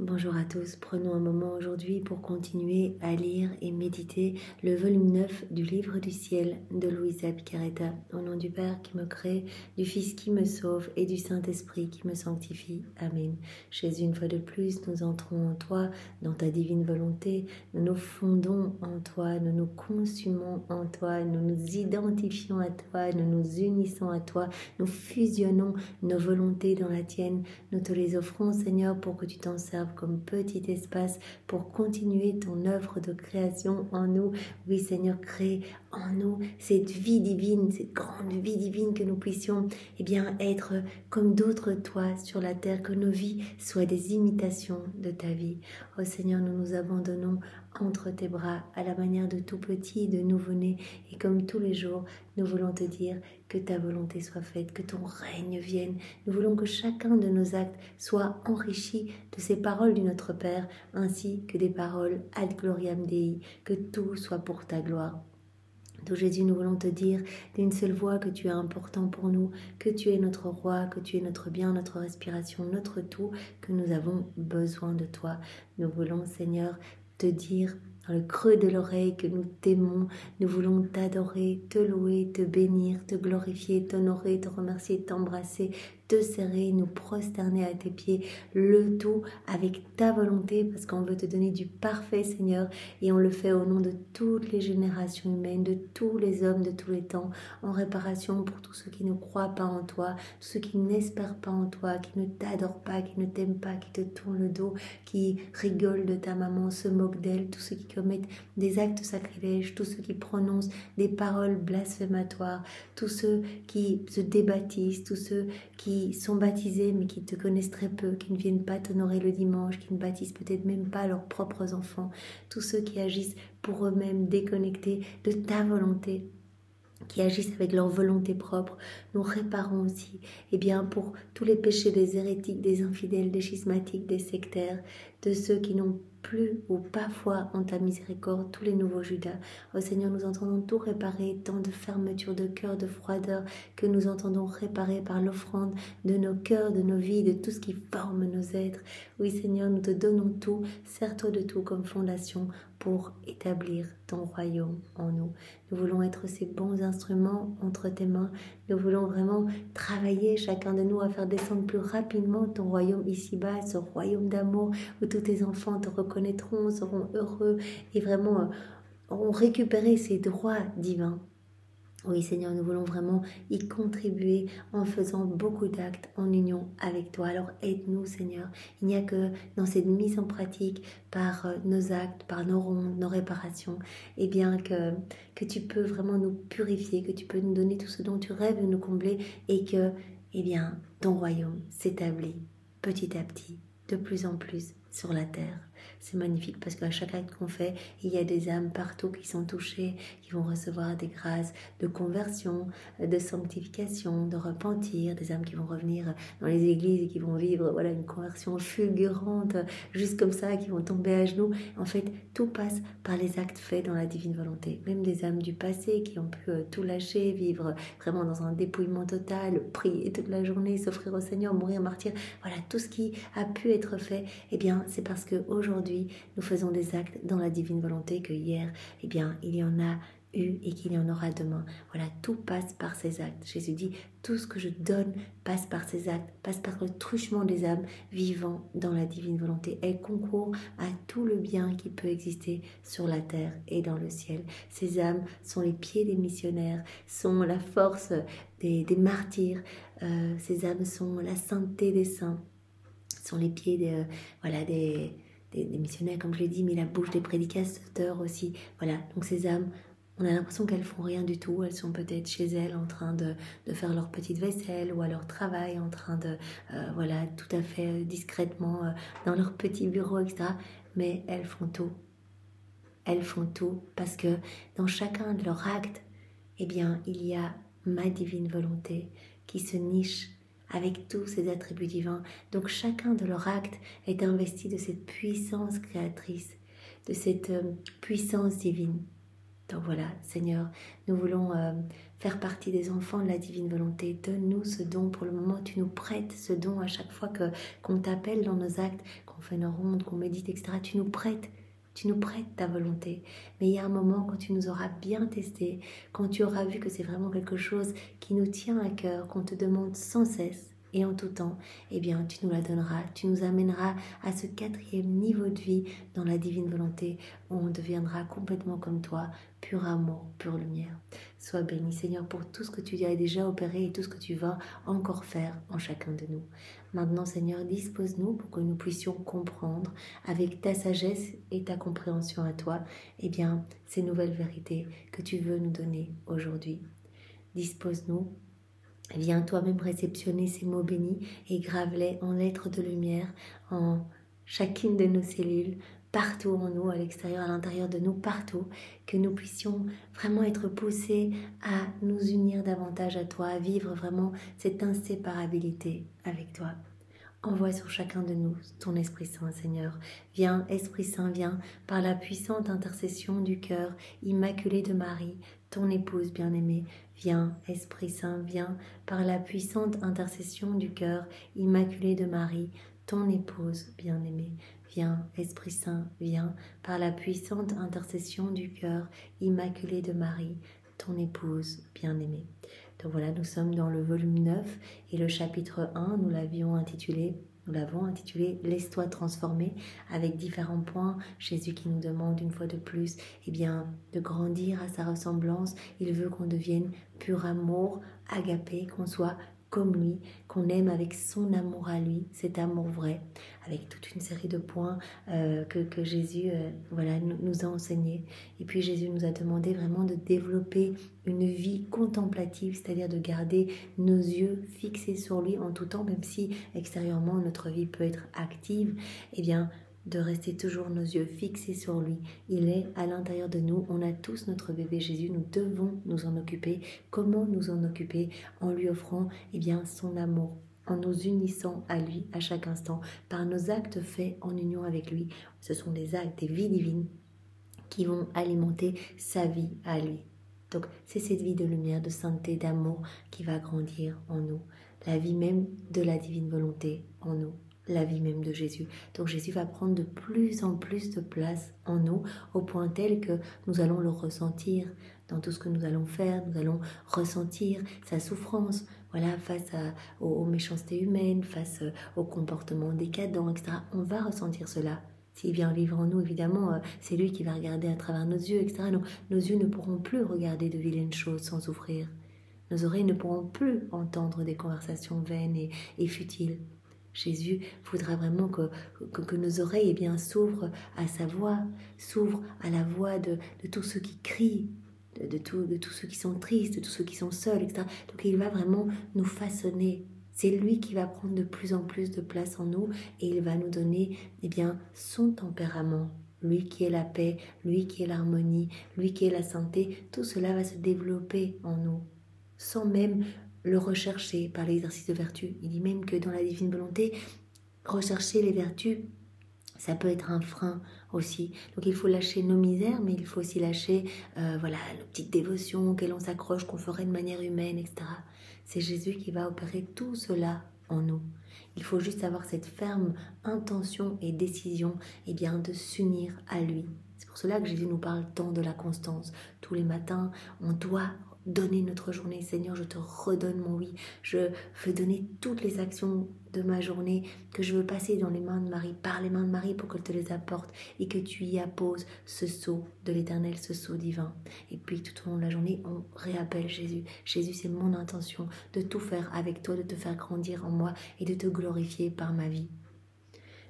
Bonjour à tous, prenons un moment aujourd'hui pour continuer à lire et méditer le volume 9 du Livre du Ciel de Luisa Piccarreta. Au nom du Père qui me crée, du Fils qui me sauve et du Saint-Esprit qui me sanctifie. Amen. Jésus, une fois de plus, nous entrons en toi, dans ta divine volonté. Nous nous fondons en toi, nous nous consumons en toi, nous nous identifions à toi, nous nous unissons à toi, nous fusionnons nos volontés dans la tienne. Nous te les offrons, Seigneur, pour que tu t'en serves comme petit espace pour continuer ton œuvre de création en nous. Oui, Seigneur, crée en nous cette vie divine, cette grande vie divine, que nous puissions être comme d'autres toi sur la terre, que nos vies soient des imitations de ta vie. Oh Seigneur, nous nous abandonnons entre tes bras à la manière de tout petit, de nouveau-né, et comme tous les jours, nous voulons te dire que ta volonté soit faite, que ton règne vienne. Nous voulons que chacun de nos actes soit enrichi de ces paroles du Notre Père, ainsi que des paroles ad gloriam Dei, que tout soit pour ta gloire. Tout Jésus, nous voulons te dire d'une seule voix que tu es important pour nous, que tu es notre roi, que tu es notre bien, notre respiration, notre tout, que nous avons besoin de toi. Nous voulons, Seigneur, te dire dans le creux de l'oreille que nous t'aimons, nous voulons t'adorer, te louer, te bénir, te glorifier, t'honorer, te remercier, t'embrasser, te serrer, nous prosterner à tes pieds, le tout avec ta volonté, parce qu'on veut te donner du parfait, Seigneur, et on le fait au nom de toutes les générations humaines, de tous les hommes de tous les temps, en réparation pour tous ceux qui ne croient pas en toi, tous ceux qui n'espèrent pas en toi, qui ne t'adorent pas, qui ne t'aiment pas, qui te tournent le dos, qui rigolent de ta maman, se moquent d'elle, tous ceux qui commettent des actes sacrilèges, tous ceux qui prononcent des paroles blasphématoires, tous ceux qui se débaptisent, tous ceux qui sont baptisés mais qui te connaissent très peu, qui ne viennent pas t'honorer le dimanche, qui ne baptisent peut-être même pas leurs propres enfants, tous ceux qui agissent pour eux-mêmes déconnectés de ta volonté, qui agissent avec leur volonté propre. Nous réparons aussi pour tous les péchés des hérétiques, des infidèles, des schismatiques, des sectaires, de ceux qui n'ont plus ou pas foi en ta miséricorde, tous les nouveaux Judas. Oh Seigneur, nous entendons tout réparer, tant de fermeture de cœur, de froideur, que nous entendons réparer par l'offrande de nos cœurs, de nos vies, de tout ce qui forme nos êtres. Oui Seigneur, nous te donnons tout, sers-toi de tout comme fondation pour établir ton royaume en nous. Nous voulons être ces bons instruments entre tes mains. Nous voulons vraiment travailler chacun de nous à faire descendre plus rapidement ton royaume ici-bas, ce royaume d'amour où tous tes enfants te reconnaîtront, seront heureux et vraiment auront récupéré ces droits divins. Oui Seigneur, nous voulons vraiment y contribuer en faisant beaucoup d'actes en union avec toi. Alors aide-nous Seigneur. Il n'y a que dans cette mise en pratique par nos actes, par nos rondes, nos réparations, que tu peux vraiment nous purifier, que tu peux nous donner tout ce dont tu rêves de nous combler et que ton royaume s'établit petit à petit, de plus en plus sur la terre. C'est magnifique parce qu'à chaque acte qu'on fait, il y a des âmes partout qui sont touchées, qui vont recevoir des grâces de conversion, de sanctification, de repentir, des âmes qui vont revenir dans les églises et qui vont vivre une conversion fulgurante, juste comme ça, qui vont tomber à genoux. En fait, tout passe par les actes faits dans la divine volonté. Même des âmes du passé qui ont pu tout lâcher, vivre vraiment dans un dépouillement total, prier toute la journée, s'offrir au Seigneur, mourir martyr. Voilà, tout ce qui a pu être fait, c'est parce qu'aujourd'hui, nous faisons des actes dans la divine volonté que hier, il y en a eu et qu'il y en aura demain. Voilà, tout passe par ces actes. Jésus dit, tout ce que je donne passe par ces actes, passe par le truchement des âmes vivant dans la divine volonté. Elle concourt à tout le bien qui peut exister sur la terre et dans le ciel. Ces âmes sont les pieds des missionnaires, sont la force des martyrs. Ces âmes sont la sainteté des saints, sont les pieds des missionnaires, comme je l'ai dit, mais la bouche des prédicateurs aussi. Voilà, donc ces âmes, on a l'impression qu'elles font rien du tout. Elles sont peut-être chez elles en train de faire leur petite vaisselle ou à leur travail, en train de, tout à fait discrètement dans leur petit bureau, etc. Mais elles font tout. Elles font tout parce que dans chacun de leurs actes, il y a ma divine volonté qui se niche avec tous ces attributs divins. Donc chacun de leurs actes est investi de cette puissance créatrice, de cette puissance divine. Donc voilà, Seigneur, nous voulons faire partie des enfants de la divine volonté. Donne-nous ce don pour le moment. Tu nous prêtes ce don à chaque fois qu'on t'appelle dans nos actes, qu'on fait nos rondes, qu'on médite, etc. Tu nous prêtes ta volonté. Mais il y a un moment quand tu nous auras bien testé, quand tu auras vu que c'est vraiment quelque chose qui nous tient à cœur, qu'on te demande sans cesse et en tout temps, eh bien tu nous la donneras, tu nous amèneras à ce 4e niveau de vie dans la divine volonté où on deviendra complètement comme toi, pur amour, pure lumière. Sois béni Seigneur pour tout ce que tu as déjà opéré et tout ce que tu vas encore faire en chacun de nous. Maintenant Seigneur, dispose-nous pour que nous puissions comprendre avec ta sagesse et ta compréhension à toi, eh bien ces nouvelles vérités que tu veux nous donner aujourd'hui. Dispose-nous. Viens toi-même réceptionner ces mots bénis et grave-les en lettres de lumière en chacune de nos cellules, partout en nous, à l'extérieur, à l'intérieur de nous, partout, que nous puissions vraiment être poussés à nous unir davantage à toi, à vivre vraiment cette inséparabilité avec toi. Envoie sur chacun de nous ton Esprit Saint, Seigneur. Viens, Esprit Saint, viens, par la puissante intercession du cœur immaculé de Marie, ton épouse bien-aimée. Viens, Esprit Saint, viens, par la puissante intercession du cœur immaculé de Marie, ton épouse bien-aimée. Viens, Esprit Saint, viens, par la puissante intercession du cœur immaculé de Marie, ton épouse bien-aimée. Donc voilà, nous sommes dans le volume 9 et le chapitre 1, nous l'avons intitulé « Laisse-toi transformer » avec différents points. Jésus qui nous demande une fois de plus de grandir à sa ressemblance. Il veut qu'on devienne pur amour, agapé, qu'on soit comme lui, qu'on aime avec son amour à lui, cet amour vrai, avec toute une série de points que Jésus nous a enseignés. Et puis Jésus nous a demandé vraiment de développer une vie contemplative, c'est-à-dire de garder nos yeux fixés sur lui en tout temps, même si extérieurement notre vie peut être active, de rester toujours nos yeux fixés sur lui. Il est à l'intérieur de nous, on a tous notre bébé Jésus, nous devons nous en occuper. Comment nous en occuper? En lui offrant son amour, en nous unissant à lui à chaque instant, par nos actes faits en union avec lui. Ce sont des actes, des vies divines qui vont alimenter sa vie à lui. Donc c'est cette vie de lumière, de sainteté, d'amour qui va grandir en nous. La vie même de la divine volonté en nous. La vie même de Jésus. Donc Jésus va prendre de plus en plus de place en nous, au point tel que nous allons le ressentir dans tout ce que nous allons faire. Nous allons ressentir sa souffrance, face aux méchancetés humaines, face aux comportements décadents, etc. On va ressentir cela. S'il vient vivre en nous, évidemment, c'est lui qui va regarder à travers nos yeux, etc. Nos yeux ne pourront plus regarder de vilaines choses sans souffrir. Nos oreilles ne pourront plus entendre des conversations vaines et futiles. Jésus voudra vraiment que nos oreilles s'ouvrent à sa voix, s'ouvrent à la voix de tous ceux qui crient, de tous ceux qui sont tristes, de tous ceux qui sont seuls, etc. Donc il va vraiment nous façonner. C'est lui qui va prendre de plus en plus de place en nous et il va nous donner son tempérament. Lui qui est la paix, lui qui est l'harmonie, lui qui est la santé, tout cela va se développer en nous, sans même le rechercher par l'exercice de vertu. Il dit même que dans la divine volonté, rechercher les vertus, ça peut être un frein aussi. Donc il faut lâcher nos misères, mais il faut aussi lâcher nos petites dévotions auxquelles on s'accroche, qu'on ferait de manière humaine, etc. C'est Jésus qui va opérer tout cela en nous. Il faut juste avoir cette ferme intention et décision de s'unir à lui. C'est pour cela que Jésus nous parle tant de la constance. Tous les matins, on doit donner notre journée. Seigneur, je te redonne mon oui. Je veux donner toutes les actions de ma journée que je veux passer dans les mains de Marie, par les mains de Marie pour qu'elle te les apporte et que tu y apposes ce sceau de l'Éternel, ce sceau divin. Et puis tout au long de la journée, on réappelle Jésus. Jésus, c'est mon intention de tout faire avec toi, de te faire grandir en moi et de te glorifier par ma vie.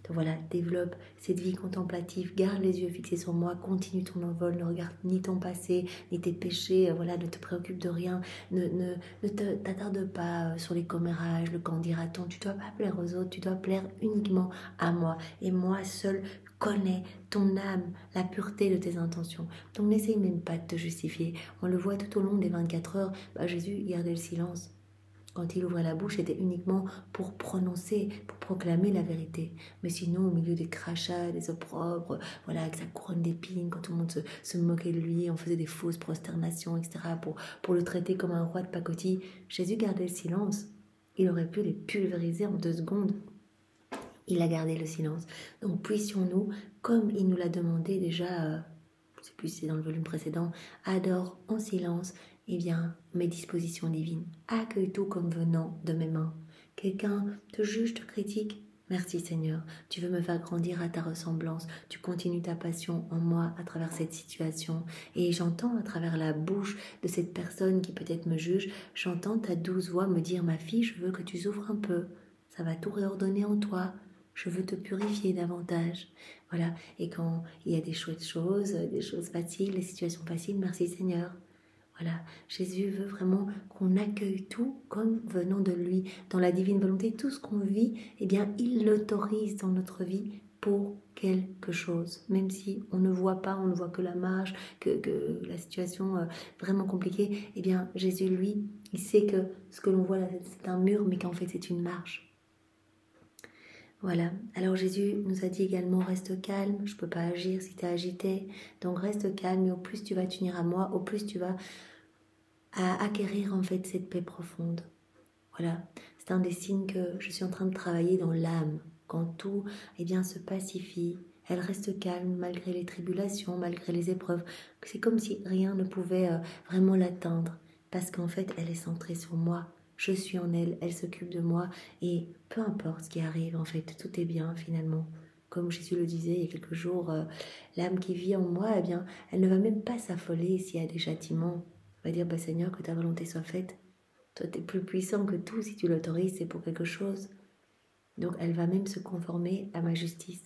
Donc voilà, développe cette vie contemplative, garde les yeux fixés sur moi, continue ton envol, ne regarde ni ton passé, ni tes péchés, ne te préoccupe de rien, ne t'attarde pas sur les commérages, le quand dira-t-on, tu dois pas plaire aux autres, tu dois plaire uniquement à moi. Et moi seul connais ton âme, la pureté de tes intentions. Donc n'essaye même pas de te justifier. On le voit tout au long des 24 heures, Jésus gardait le silence. Quand il ouvrait la bouche, c'était uniquement pour prononcer, pour proclamer la vérité. Mais sinon, au milieu des crachats, des opprobres, voilà, avec sa couronne d'épines, quand tout le monde se moquait de lui, on faisait des fausses prosternations, etc., pour le traiter comme un roi de pacotille, Jésus gardait le silence. Il aurait pu les pulvériser en 2 secondes. Il a gardé le silence. Donc puissions-nous, comme il nous l'a demandé déjà, je ne sais plus si c'est dans le volume précédent, adore en silence, eh bien, mes dispositions divines. Accueille tout comme venant de mes mains. Quelqu'un te juge, te critique. Merci Seigneur, tu veux me faire grandir à ta ressemblance. Tu continues ta passion en moi à travers cette situation. Et j'entends à travers la bouche de cette personne qui peut-être me juge, j'entends ta douce voix me dire, ma fille, je veux que tu souffres un peu. Ça va tout réordonner en toi. Je veux te purifier davantage. Voilà. Et quand il y a des chouettes choses, des choses faciles, des situations faciles, merci Seigneur. Voilà. Jésus veut vraiment qu'on accueille tout comme venant de lui. Dans la divine volonté, tout ce qu'on vit, eh bien, il l'autorise dans notre vie pour quelque chose. Même si on ne voit pas, on ne voit que la marche, que la situation vraiment compliquée, eh bien, Jésus, lui, il sait que ce que l'on voit là, c'est un mur, mais qu'en fait, c'est une marche. Voilà, alors Jésus nous a dit également reste calme, je ne peux pas agir si tu es agité, donc reste calme et au plus tu vas t'unir à moi, au plus tu vas acquérir en fait cette paix profonde. Voilà, c'est un des signes que je suis en train de travailler dans l'âme, quand tout eh bien, se pacifie, elle reste calme malgré les tribulations, malgré les épreuves, c'est comme si rien ne pouvait vraiment l'atteindre, parce qu'en fait elle est centrée sur moi. Je suis en elle, elle s'occupe de moi et peu importe ce qui arrive, en fait, tout est bien finalement. Comme Jésus le disait il y a quelques jours, l'âme qui vit en moi, eh bien, elle ne va même pas s'affoler s'il y a des châtiments. Elle va dire, bah, Seigneur, que ta volonté soit faite. Toi, tu es plus puissant que tout, si tu l'autorises, c'est pour quelque chose. Donc, elle va même se conformer à ma justice.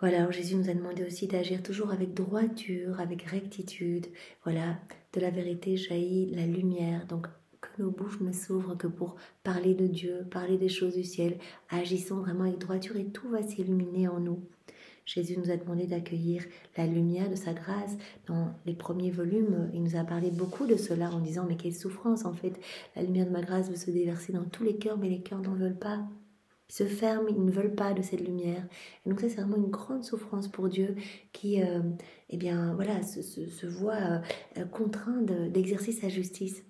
Voilà, alors Jésus nous a demandé aussi d'agir toujours avec droiture, avec rectitude. Voilà, de la vérité jaillit la lumière. Donc, que nos bouches ne s'ouvrent que pour parler de Dieu, parler des choses du ciel. Agissons vraiment avec droiture et tout va s'illuminer en nous. Jésus nous a demandé d'accueillir la lumière de sa grâce. Dans les premiers volumes, il nous a parlé beaucoup de cela en disant « Mais quelle souffrance en fait, la lumière de ma grâce veut se déverser dans tous les cœurs, mais les cœurs n'en veulent pas. » Ils se ferment, ils ne veulent pas de cette lumière. Et donc ça, c'est vraiment une grande souffrance pour Dieu qui, eh bien, voilà, se voit contraint d'exercer sa justice.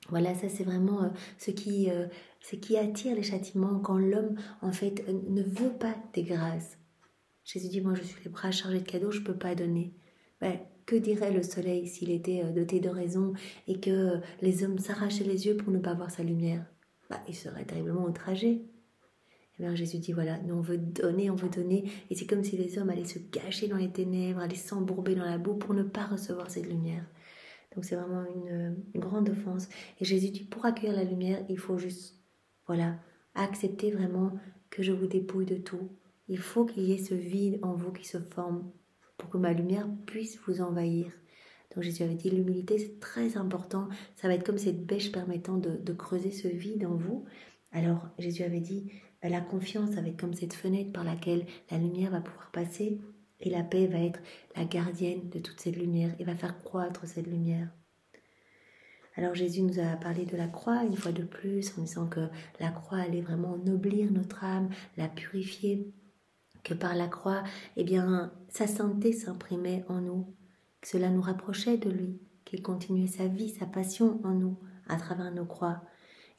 Voilà, ça c'est vraiment ce qui attire les châtiments quand l'homme, en fait, ne veut pas des grâces. Jésus dit, moi je suis les bras chargés de cadeaux, je ne peux pas donner. Ben, que dirait le soleil s'il était doté de raison et que les hommes s'arrachaient les yeux pour ne pas voir sa lumière? Ben, il serait terriblement outragé. Et bien Jésus dit, voilà, nous on veut donner, et c'est comme si les hommes allaient se cacher dans les ténèbres, allaient s'embourber dans la boue pour ne pas recevoir cette lumière. Donc c'est vraiment une grande offense. Et Jésus dit, pour accueillir la lumière, il faut juste, voilà, accepter vraiment que je vous dépouille de tout. Il faut qu'il y ait ce vide en vous qui se forme pour que ma lumière puisse vous envahir. Donc Jésus avait dit, l'humilité c'est très important. Ça va être comme cette bêche permettant de creuser ce vide en vous. Alors Jésus avait dit, la confiance avec comme cette fenêtre par laquelle la lumière va pouvoir passer. Et la paix va être la gardienne de toute cette lumière et va faire croître cette lumière. Alors Jésus nous a parlé de la croix une fois de plus en disant que la croix allait vraiment ennoblir notre âme, la purifier, que par la croix, eh bien, sa sainteté s'imprimait en nous, que cela nous rapprochait de lui, qu'il continuait sa vie, sa passion en nous à travers nos croix.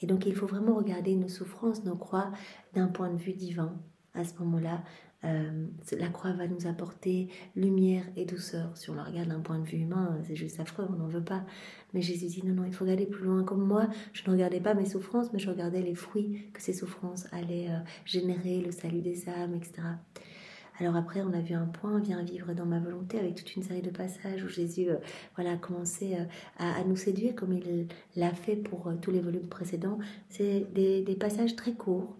Et donc il faut vraiment regarder nos souffrances, nos croix d'un point de vue divin. À ce moment-là, la croix va nous apporter lumière et douceur. Si on la regarde d'un point de vue humain, c'est juste affreux, on n'en veut pas. Mais Jésus dit non, il faut regarder plus loin. Comme moi, je ne regardais pas mes souffrances, mais je regardais les fruits que ces souffrances allaient générer, le salut des âmes, etc. Alors après, on a vu un point, viens vivre dans ma volonté, avec toute une série de passages où Jésus a commencé à nous séduire comme il l'a fait pour tous les volumes précédents. C'est des passages très courts.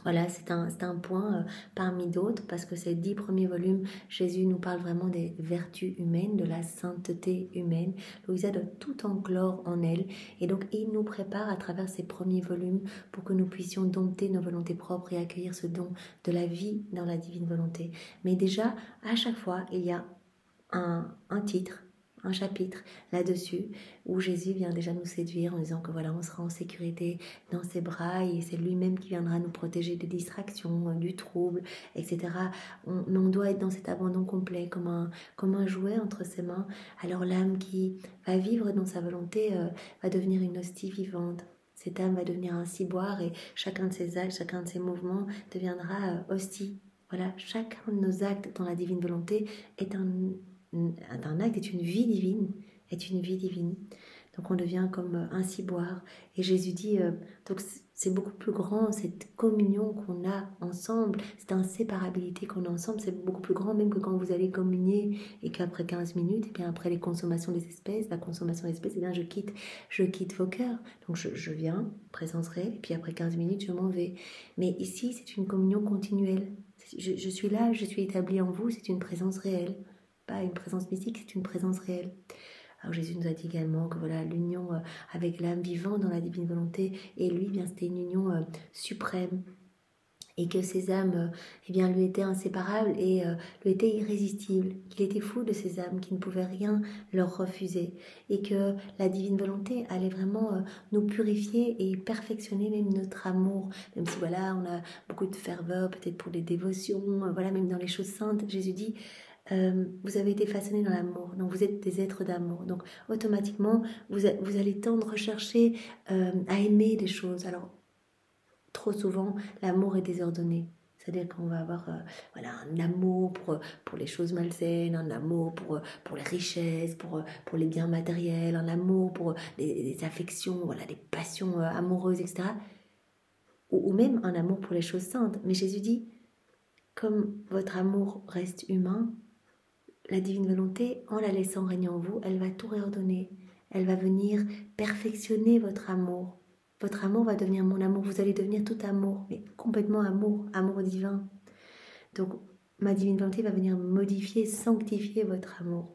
Voilà, c'est un point parmi d'autres parce que ces 10 premiers volumes, Jésus nous parle vraiment des vertus humaines, de la sainteté humaine. Louisa doit tout enclore en elle et donc il nous prépare à travers ces premiers volumes pour que nous puissions dompter nos volontés propres et accueillir ce don de la vie dans la divine volonté. Mais déjà, à chaque fois, il y a un titre, un chapitre là-dessus où Jésus vient déjà nous séduire en disant que voilà, on sera en sécurité dans ses bras et c'est lui-même qui viendra nous protéger des distractions, du trouble, etc. Mais on doit être dans cet abandon complet comme un jouet entre ses mains. Alors l'âme qui va vivre dans sa volonté va devenir une hostie vivante. Cette âme va devenir un ciboire et chacun de ses actes, chacun de ses mouvements deviendra hostie. Voilà, chacun de nos actes dans la divine volonté est un acte, est une vie divine, Donc on devient comme un ciboire. Et Jésus dit, donc c'est beaucoup plus grand, cette communion qu'on a ensemble, cette inséparabilité qu'on a ensemble, c'est beaucoup plus grand même que quand vous allez communier et qu'après 15 minutes, et bien après la consommation des espèces, et bien je quitte vos cœurs. Donc je viens, présence réelle, et puis après 15 minutes, je m'en vais. Mais ici, c'est une communion continuelle. Je suis là, je suis établie en vous, c'est une présence réelle. Pas une présence mystique, c'est une présence réelle. Alors Jésus nous a dit également que voilà, l'union avec l'âme vivante dans la divine volonté et lui, bien c'était une union suprême et que ces âmes eh bien, lui étaient inséparables et lui étaient irrésistibles, qu'il était fou de ces âmes qui ne pouvaient rien leur refuser et que la divine volonté allait vraiment nous purifier et perfectionner même notre amour, même si voilà, on a beaucoup de ferveur peut-être pour les dévotions, voilà, même dans les choses saintes. Jésus dit vous avez été façonnés dans l'amour, donc vous êtes des êtres d'amour, donc automatiquement vous allez tendre, rechercher à aimer des choses. Alors trop souvent l'amour est désordonné, c'est-à-dire qu'on va avoir voilà, un amour pour les choses malsaines, un amour pour les richesses, pour les biens matériels, un amour pour les affections, voilà, les passions amoureuses, etc. Ou même un amour pour les choses saintes. Mais Jésus dit, comme votre amour reste humain, la divine volonté, en la laissant régner en vous, elle va tout réordonner. Elle va venir perfectionner votre amour. Votre amour va devenir mon amour. Vous allez devenir tout amour, mais complètement amour, amour divin. Donc, ma divine volonté va venir modifier, sanctifier votre amour.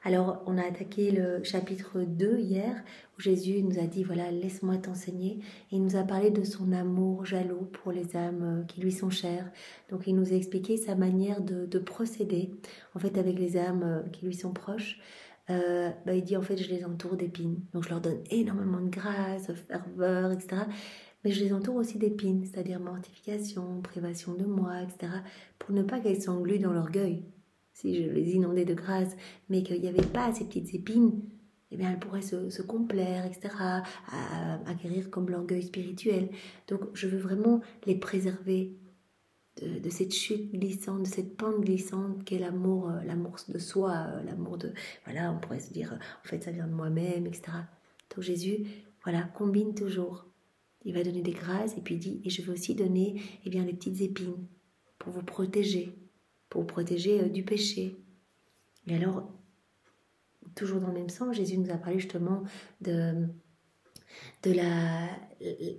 Alors, on a attaqué le chapitre 2 hier, où Jésus nous a dit, voilà, laisse-moi t'enseigner. Et il nous a parlé de son amour jaloux pour les âmes qui lui sont chères. Donc, il nous a expliqué sa manière de procéder, en fait, avec les âmes qui lui sont proches. Il dit, en fait, je les entoure d'épines. Donc, je leur donne énormément de grâce, de ferveur, etc. Mais je les entoure aussi d'épines, c'est-à-dire mortification, privation de moi, etc. Pour ne pas qu'elles s'engluent dans l'orgueil. Si je les inondais de grâce, mais qu'il n'y avait pas ces petites épines, eh bien, elles pourraient se complaire, etc., à acquérir comme l'orgueil spirituel. Donc, je veux vraiment les préserver de cette chute glissante, de cette pente glissante qu'est l'amour de soi, l'amour de... Voilà, on pourrait se dire, en fait, ça vient de moi-même, etc. Donc, Jésus, voilà, combine toujours. Il va donner des grâces, et puis il dit, et je veux aussi donner, eh bien, les petites épines pour vous protéger du péché. Et alors, toujours dans le même sens, Jésus nous a parlé justement de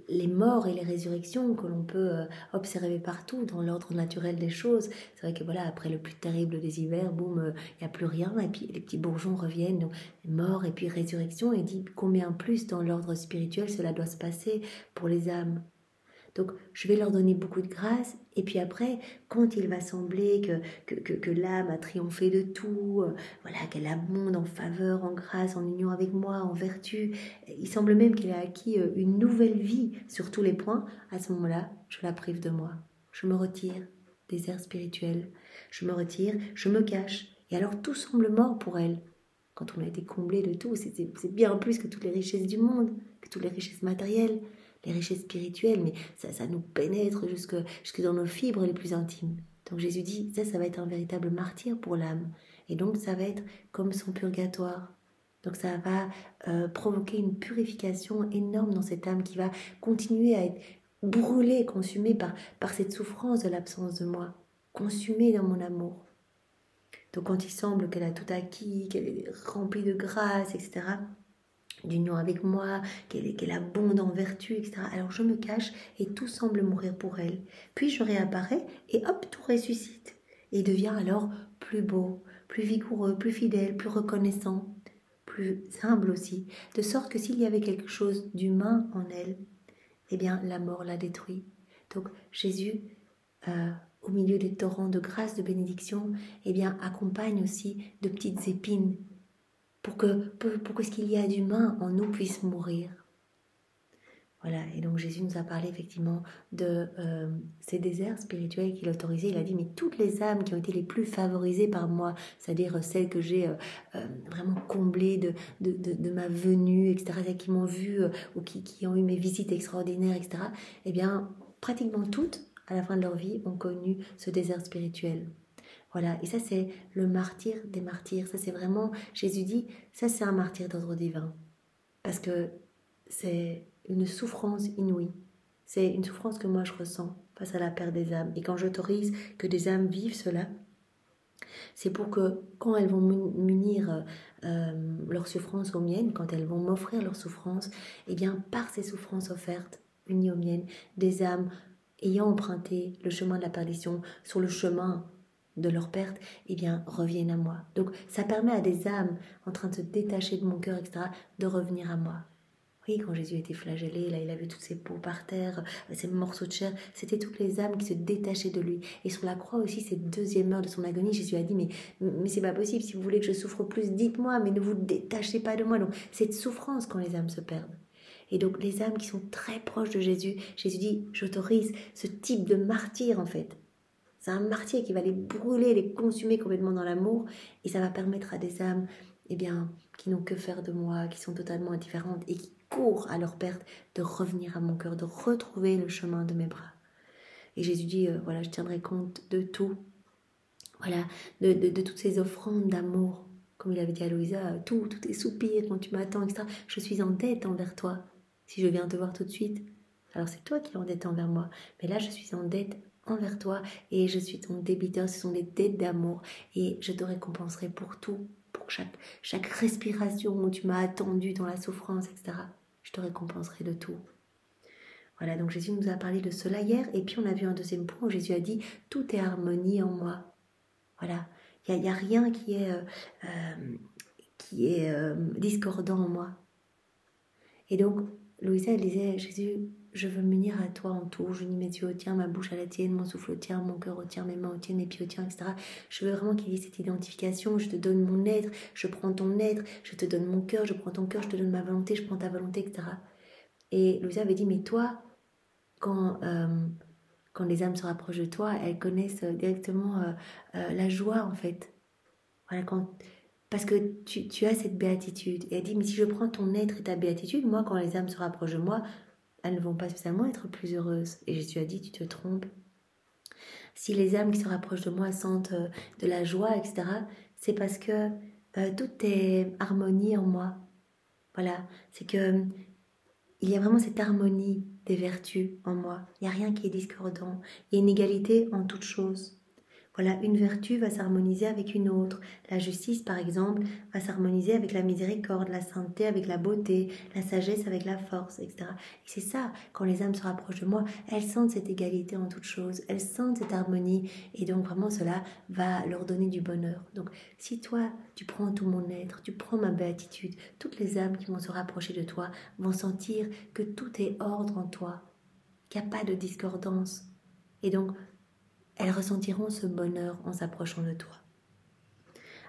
les morts et les résurrections que l'on peut observer partout dans l'ordre naturel des choses. C'est vrai que voilà, après le plus terrible des hivers, boum, il n'y a plus rien, et puis les petits bourgeons reviennent, donc mort et puis résurrection, et dit combien plus dans l'ordre spirituel cela doit se passer pour les âmes. Donc, je vais leur donner beaucoup de grâce. Et puis après, quand il va sembler que l'âme a triomphé de tout, voilà, qu'elle abonde en faveur, en grâce, en union avec moi, en vertu, il semble même qu'elle a acquis une nouvelle vie sur tous les points, à ce moment-là, je la prive de moi. Je me retire des airs spirituels. Je me retire, je me cache. Et alors, tout semble mort pour elle. Quand on a été comblé de tout, c'est bien plus que toutes les richesses du monde, que toutes les richesses matérielles, les richesses spirituelles, mais ça nous pénètre jusque dans nos fibres les plus intimes. Donc Jésus dit, ça va être un véritable martyr pour l'âme. Et donc ça va être comme son purgatoire. Donc ça va provoquer une purification énorme dans cette âme qui va continuer à être brûlée, consumée par cette souffrance de l'absence de moi, consumée dans mon amour. Donc quand il semble qu'elle a tout acquis, qu'elle est remplie de grâce, etc., d'union avec moi, qu'elle abonde en vertu, etc. Alors je me cache et tout semble mourir pour elle. Puis je réapparais et hop, tout ressuscite. Et devient alors plus beau, plus vigoureux, plus fidèle, plus reconnaissant, plus humble aussi. De sorte que s'il y avait quelque chose d'humain en elle, eh bien la mort l'a détruit. Donc Jésus au milieu des torrents de grâce, de bénédiction, eh bien, accompagne aussi de petites épines pour que ce qu'il y a d'humain en nous puisse mourir. Voilà, et donc Jésus nous a parlé effectivement de ces déserts spirituels qu'il autorisait. Il a dit, mais toutes les âmes qui ont été les plus favorisées par moi, c'est-à-dire celles que j'ai vraiment comblées de ma venue, etc., qui m'ont vu ou qui ont eu mes visites extraordinaires, etc., eh bien, pratiquement toutes, à la fin de leur vie, ont connu ce désert spirituel. Voilà, et ça c'est le martyr des martyrs. Ça c'est vraiment, Jésus dit, ça c'est un martyr d'ordre divin. Parce que c'est une souffrance inouïe. C'est une souffrance que moi je ressens face à la perte des âmes. Et quand j'autorise que des âmes vivent cela, c'est pour que quand elles vont munir leur souffrance aux miennes, quand elles vont m'offrir leur souffrance, eh bien par ces souffrances offertes, unies aux miennes, des âmes ayant emprunté le chemin de la perdition sur le chemin de leur perte, eh bien reviennent à moi. Donc ça permet à des âmes en train de se détacher de mon cœur, etc., de revenir à moi. Oui, quand Jésus était flagellé, là, il a vu toutes ses peaux par terre, ces morceaux de chair, c'était toutes les âmes qui se détachaient de lui. Et sur la croix aussi, cette deuxième heure de son agonie, Jésus a dit, mais c'est pas possible, si vous voulez que je souffre plus, dites-moi, mais ne vous détachez pas de moi. Donc, cette souffrance quand les âmes se perdent. Et donc, les âmes qui sont très proches de Jésus, Jésus dit, j'autorise ce type de martyr, en fait. C'est un martyr qui va les brûler, les consumer complètement dans l'amour, et ça va permettre à des âmes, eh bien, qui n'ont que faire de moi, qui sont totalement indifférentes et qui courent à leur perte, de revenir à mon cœur, de retrouver le chemin de mes bras. Et Jésus dit, voilà, je tiendrai compte de tout, voilà, de toutes ces offrandes d'amour, comme il avait dit à Louisa, tous tes soupirs quand tu m'attends, etc. Je suis en dette envers toi, si je viens te voir tout de suite. Alors c'est toi qui es en dette envers moi, mais là je suis en dette envers toi et je suis ton débiteur, ce sont des dettes d'amour et je te récompenserai pour tout, pour chaque respiration où tu m'as attendu dans la souffrance, etc. Je te récompenserai de tout. Voilà, donc Jésus nous a parlé de cela hier et puis on a vu un deuxième point où Jésus a dit « Tout est harmonie en moi ». Voilà, il n'y a rien qui est discordant en moi. Et donc, Louisa, elle disait, Jésus, je veux m'unir à toi en tout. Je unis mes yeux au tien, ma bouche à la tienne, mon souffle au tien, mon cœur au tien, mes mains au tien, mes pieds au tien, etc. Je veux vraiment qu'il y ait cette identification. Je te donne mon être, je prends ton être, je te donne mon cœur, je prends ton cœur, je te donne ma volonté, je prends ta volonté, etc. Et Louisa avait dit, mais toi, quand les âmes se rapprochent de toi, elles connaissent directement la joie, en fait. Voilà, parce que tu as cette béatitude. Et elle dit, mais si je prends ton être et ta béatitude, moi, quand les âmes se rapprochent de moi, elles ne vont pas spécialement être plus heureuses. Et Jésus a dit, tu te trompes. Si les âmes qui se rapprochent de moi sentent de la joie, etc., c'est parce que tout est harmonie en moi. Voilà, c'est que il y a vraiment cette harmonie des vertus en moi. Il n'y a rien qui est discordant. Il y a une égalité en toutes choses. Voilà, une vertu va s'harmoniser avec une autre. La justice, par exemple, va s'harmoniser avec la miséricorde, la sainteté avec la beauté, la sagesse avec la force, etc. Et c'est ça, quand les âmes se rapprochent de moi, elles sentent cette égalité en toutes choses, elles sentent cette harmonie, et donc vraiment cela va leur donner du bonheur. Donc si toi, tu prends tout mon être, tu prends ma béatitude, toutes les âmes qui vont se rapprocher de toi vont sentir que tout est ordre en toi, qu'il n'y a pas de discordance. Et donc, elles ressentiront ce bonheur en s'approchant de toi.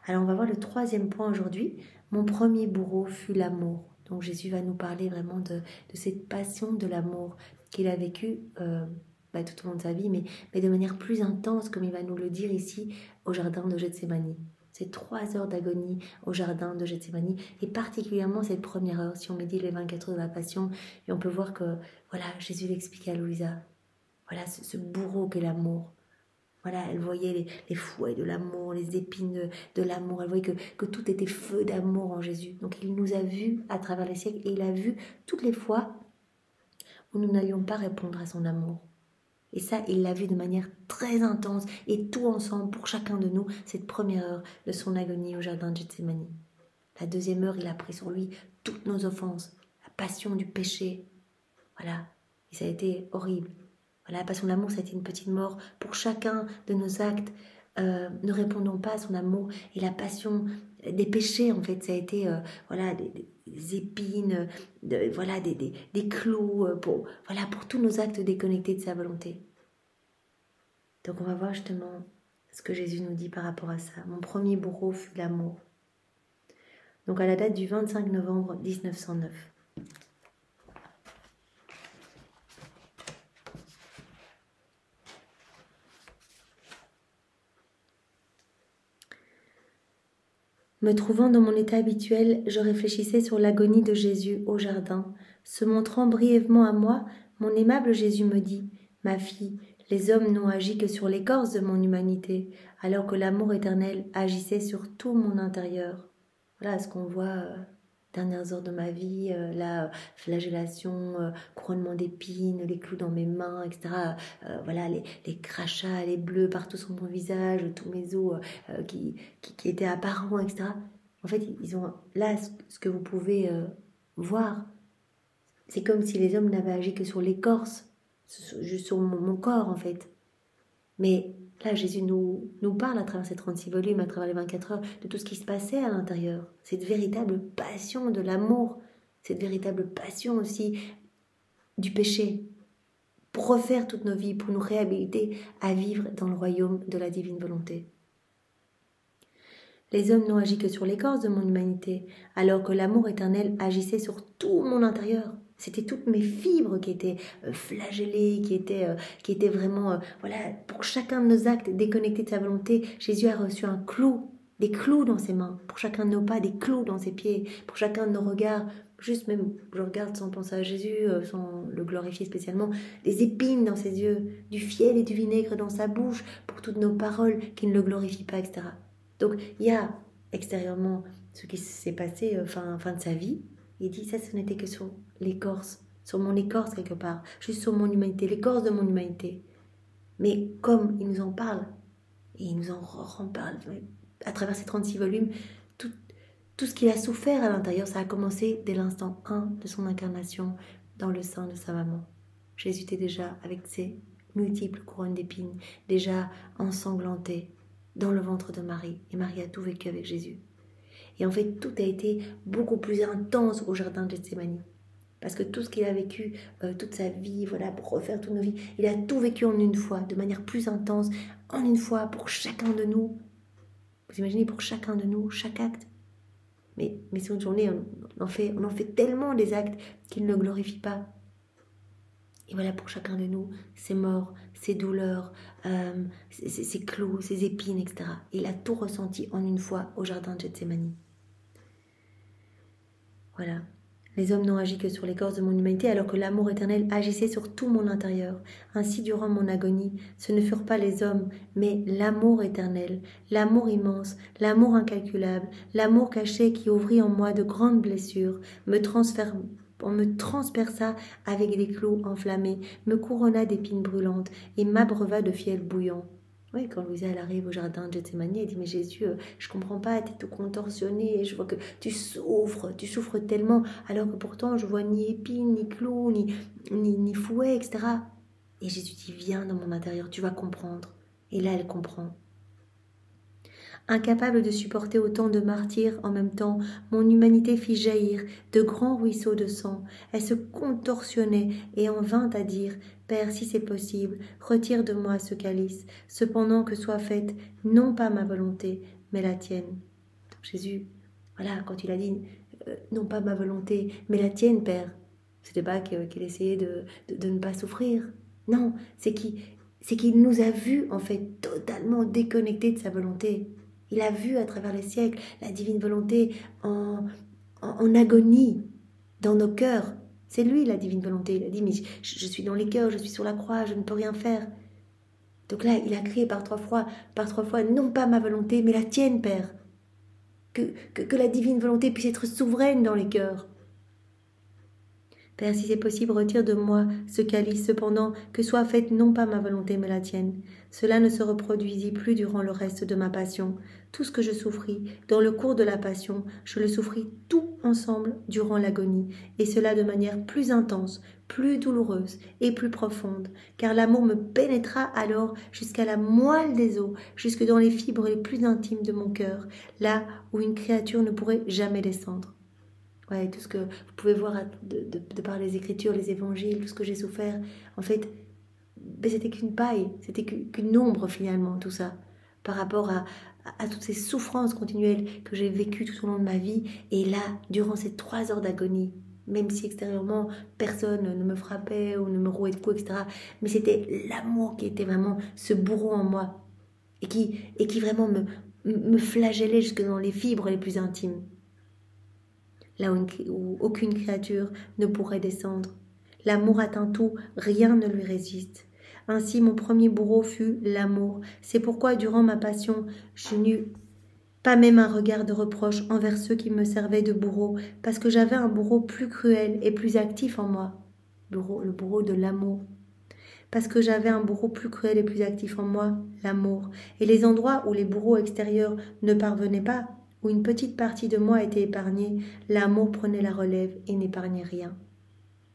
Alors on va voir le troisième point aujourd'hui. Mon premier bourreau fut l'amour. Donc Jésus va nous parler vraiment de cette passion de l'amour qu'il a vécue tout au long de sa vie, mais de manière plus intense, comme il va nous le dire ici au jardin de Gethsémani. Ces 3 heures d'agonie au jardin de Gethsémani, et particulièrement cette première heure, si on médite les 24 heures de la passion, et on peut voir que voilà, Jésus l'explique à Louisa. Voilà ce bourreau qu'est l'amour. Voilà, elle voyait les fouets de l'amour, les épines de l'amour. Elle voyait que tout était feu d'amour en Jésus. Donc il nous a vus à travers les siècles et il a vu toutes les fois où nous n'allions pas répondre à son amour. Et ça, il l'a vu de manière très intense et tout ensemble pour chacun de nous, cette première heure de son agonie au jardin de Gethsémani. La deuxième heure, il a pris sur lui toutes nos offenses, la passion du péché. Voilà, et ça a été horrible. La passion de l'amour, c'était une petite mort pour chacun de nos actes. Ne répondons pas à son amour. Et la passion des péchés, en fait, ça a été des épines, des clous pour tous nos actes déconnectés de sa volonté. Donc on va voir justement ce que Jésus nous dit par rapport à ça. Mon premier bourreau fut l'amour. Donc à la date du 25 novembre 1909. Me trouvant dans mon état habituel, je réfléchissais sur l'agonie de Jésus au jardin. Se montrant brièvement à moi, mon aimable Jésus me dit « Ma fille, les hommes n'ont agi que sur l'écorce de mon humanité, alors que l'amour éternel agissait sur tout mon intérieur. » Voilà ce qu'on voit, dernières heures de ma vie, la flagellation, couronnement d'épines, les clous dans mes mains, etc. Voilà, les crachats, les bleus partout sur mon visage, tous mes os qui étaient apparents, etc. En fait, ils ont là ce que vous pouvez voir. C'est comme si les hommes n'avaient agi que sur l'écorce, juste sur mon corps, en fait. Mais là, Jésus nous parle à travers ces 36 volumes, à travers les 24 heures, de tout ce qui se passait à l'intérieur. Cette véritable passion de l'amour, cette véritable passion aussi du péché, pour refaire toutes nos vies, pour nous réhabiliter à vivre dans le royaume de la divine volonté. Les hommes n'ont agi que sur l'écorce de mon humanité, alors que l'amour éternel agissait sur tout mon intérieur. C'était toutes mes fibres qui étaient flagellées, qui étaient vraiment, voilà, pour chacun de nos actes déconnectés de sa volonté, Jésus a reçu un clou, des clous dans ses mains, pour chacun de nos pas, des clous dans ses pieds, pour chacun de nos regards, juste même, je regarde sans penser à Jésus, sans le glorifier spécialement, des épines dans ses yeux, du fiel et du vinaigre dans sa bouche, pour toutes nos paroles qui ne le glorifient pas, etc. Donc, il y a extérieurement ce qui s'est passé fin de sa vie. Il dit, ça, ce n'était que sur l'écorce, sur mon écorce quelque part, juste sur mon humanité, l'écorce de mon humanité. Mais comme il nous en parle, et il nous en reparle à travers ces 36 volumes, tout ce qu'il a souffert à l'intérieur, ça a commencé dès l'instant 1 de son incarnation dans le sein de sa maman. Jésus était déjà avec ses multiples couronnes d'épines, déjà ensanglanté dans le ventre de Marie. Et Marie a tout vécu avec Jésus. Et en fait, tout a été beaucoup plus intense au jardin de Gethsémani. Parce que tout ce qu'il a vécu, toute sa vie, voilà, pour refaire toutes nos vies, il a tout vécu en une fois, de manière plus intense, en une fois, pour chacun de nous. Vous imaginez, pour chacun de nous, chaque acte. Mais sur une journée, on en fait tellement des actes qu'il ne glorifie pas. Et voilà, pour chacun de nous, ses morts, ses douleurs, ses clous, ses épines, etc. Il a tout ressenti en une fois au jardin de Gethsémani. Voilà. Les hommes n'ont agi que sur l'écorce de mon humanité, alors que l'amour éternel agissait sur tout mon intérieur. Ainsi, durant mon agonie, ce ne furent pas les hommes, mais l'amour éternel, l'amour immense, l'amour incalculable, l'amour caché qui ouvrit en moi de grandes blessures, on me transperça avec des clous enflammés, me couronna d'épines brûlantes et m'abreuva de fiel bouillant. Oui, quand Louisa elle arrive au jardin de Gethsémani, elle dit « Mais Jésus, je comprends pas, tu es tout contorsionné, je vois que tu souffres tellement, alors que pourtant je vois ni épines, ni clous, ni fouet, etc. » Et Jésus dit « Viens dans mon intérieur, tu vas comprendre. » Et là, elle comprend. Incapable de supporter autant de martyrs en même temps, mon humanité fit jaillir de grands ruisseaux de sang. Elle se contorsionnait et en vint à dire « Père, si c'est possible, retire de moi ce calice, cependant que soit faite non pas ma volonté, mais la tienne. » Donc Jésus, voilà, quand il a dit « Non pas ma volonté, mais la tienne, Père », c'était pas qu'il essayait de ne pas souffrir. Non, c'est qu'il nous a vus, en fait, totalement déconnectés de sa volonté. Il a vu à travers les siècles la divine volonté en agonie dans nos cœurs. C'est lui la divine volonté. Il a dit, mais je suis dans les cœurs, je suis sur la croix, je ne peux rien faire. Donc là, il a crié par trois fois, non pas ma volonté, mais la tienne, Père. Que la divine volonté puisse être souveraine dans les cœurs. Père, si c'est possible, retire de moi ce calice, cependant que soit faite non pas ma volonté, mais la tienne. Cela ne se reproduisit plus durant le reste de ma passion. Tout ce que je souffris dans le cours de la passion, je le souffris tout ensemble durant l'agonie, et cela de manière plus intense, plus douloureuse et plus profonde, car l'amour me pénétra alors jusqu'à la moelle des os, jusque dans les fibres les plus intimes de mon cœur, là où une créature ne pourrait jamais descendre. Ouais, tout ce que vous pouvez voir de par les Écritures, les Évangiles, tout ce que j'ai souffert, en fait, c'était qu'une paille, c'était qu'une ombre finalement, tout ça, par rapport à toutes ces souffrances continuelles que j'ai vécues tout au long de ma vie. Et là, durant ces 3 heures d'agonie, même si extérieurement personne ne me frappait ou ne me rouait de coups, etc. Mais c'était l'amour qui était vraiment ce bourreau en moi et qui vraiment me flagellait jusque dans les fibres les plus intimes. Là où aucune créature ne pourrait descendre. L'amour atteint tout, rien ne lui résiste. Ainsi mon premier bourreau fut l'amour. C'est pourquoi durant ma passion, je n'eus pas même un regard de reproche envers ceux qui me servaient de bourreau, parce que j'avais un bourreau plus cruel et plus actif en moi. Le bourreau de l'amour. Parce que j'avais un bourreau plus cruel et plus actif en moi, l'amour. Et les endroits où les bourreaux extérieurs ne parvenaient pas, où une petite partie de moi était épargnée, l'amour prenait la relève et n'épargnait rien.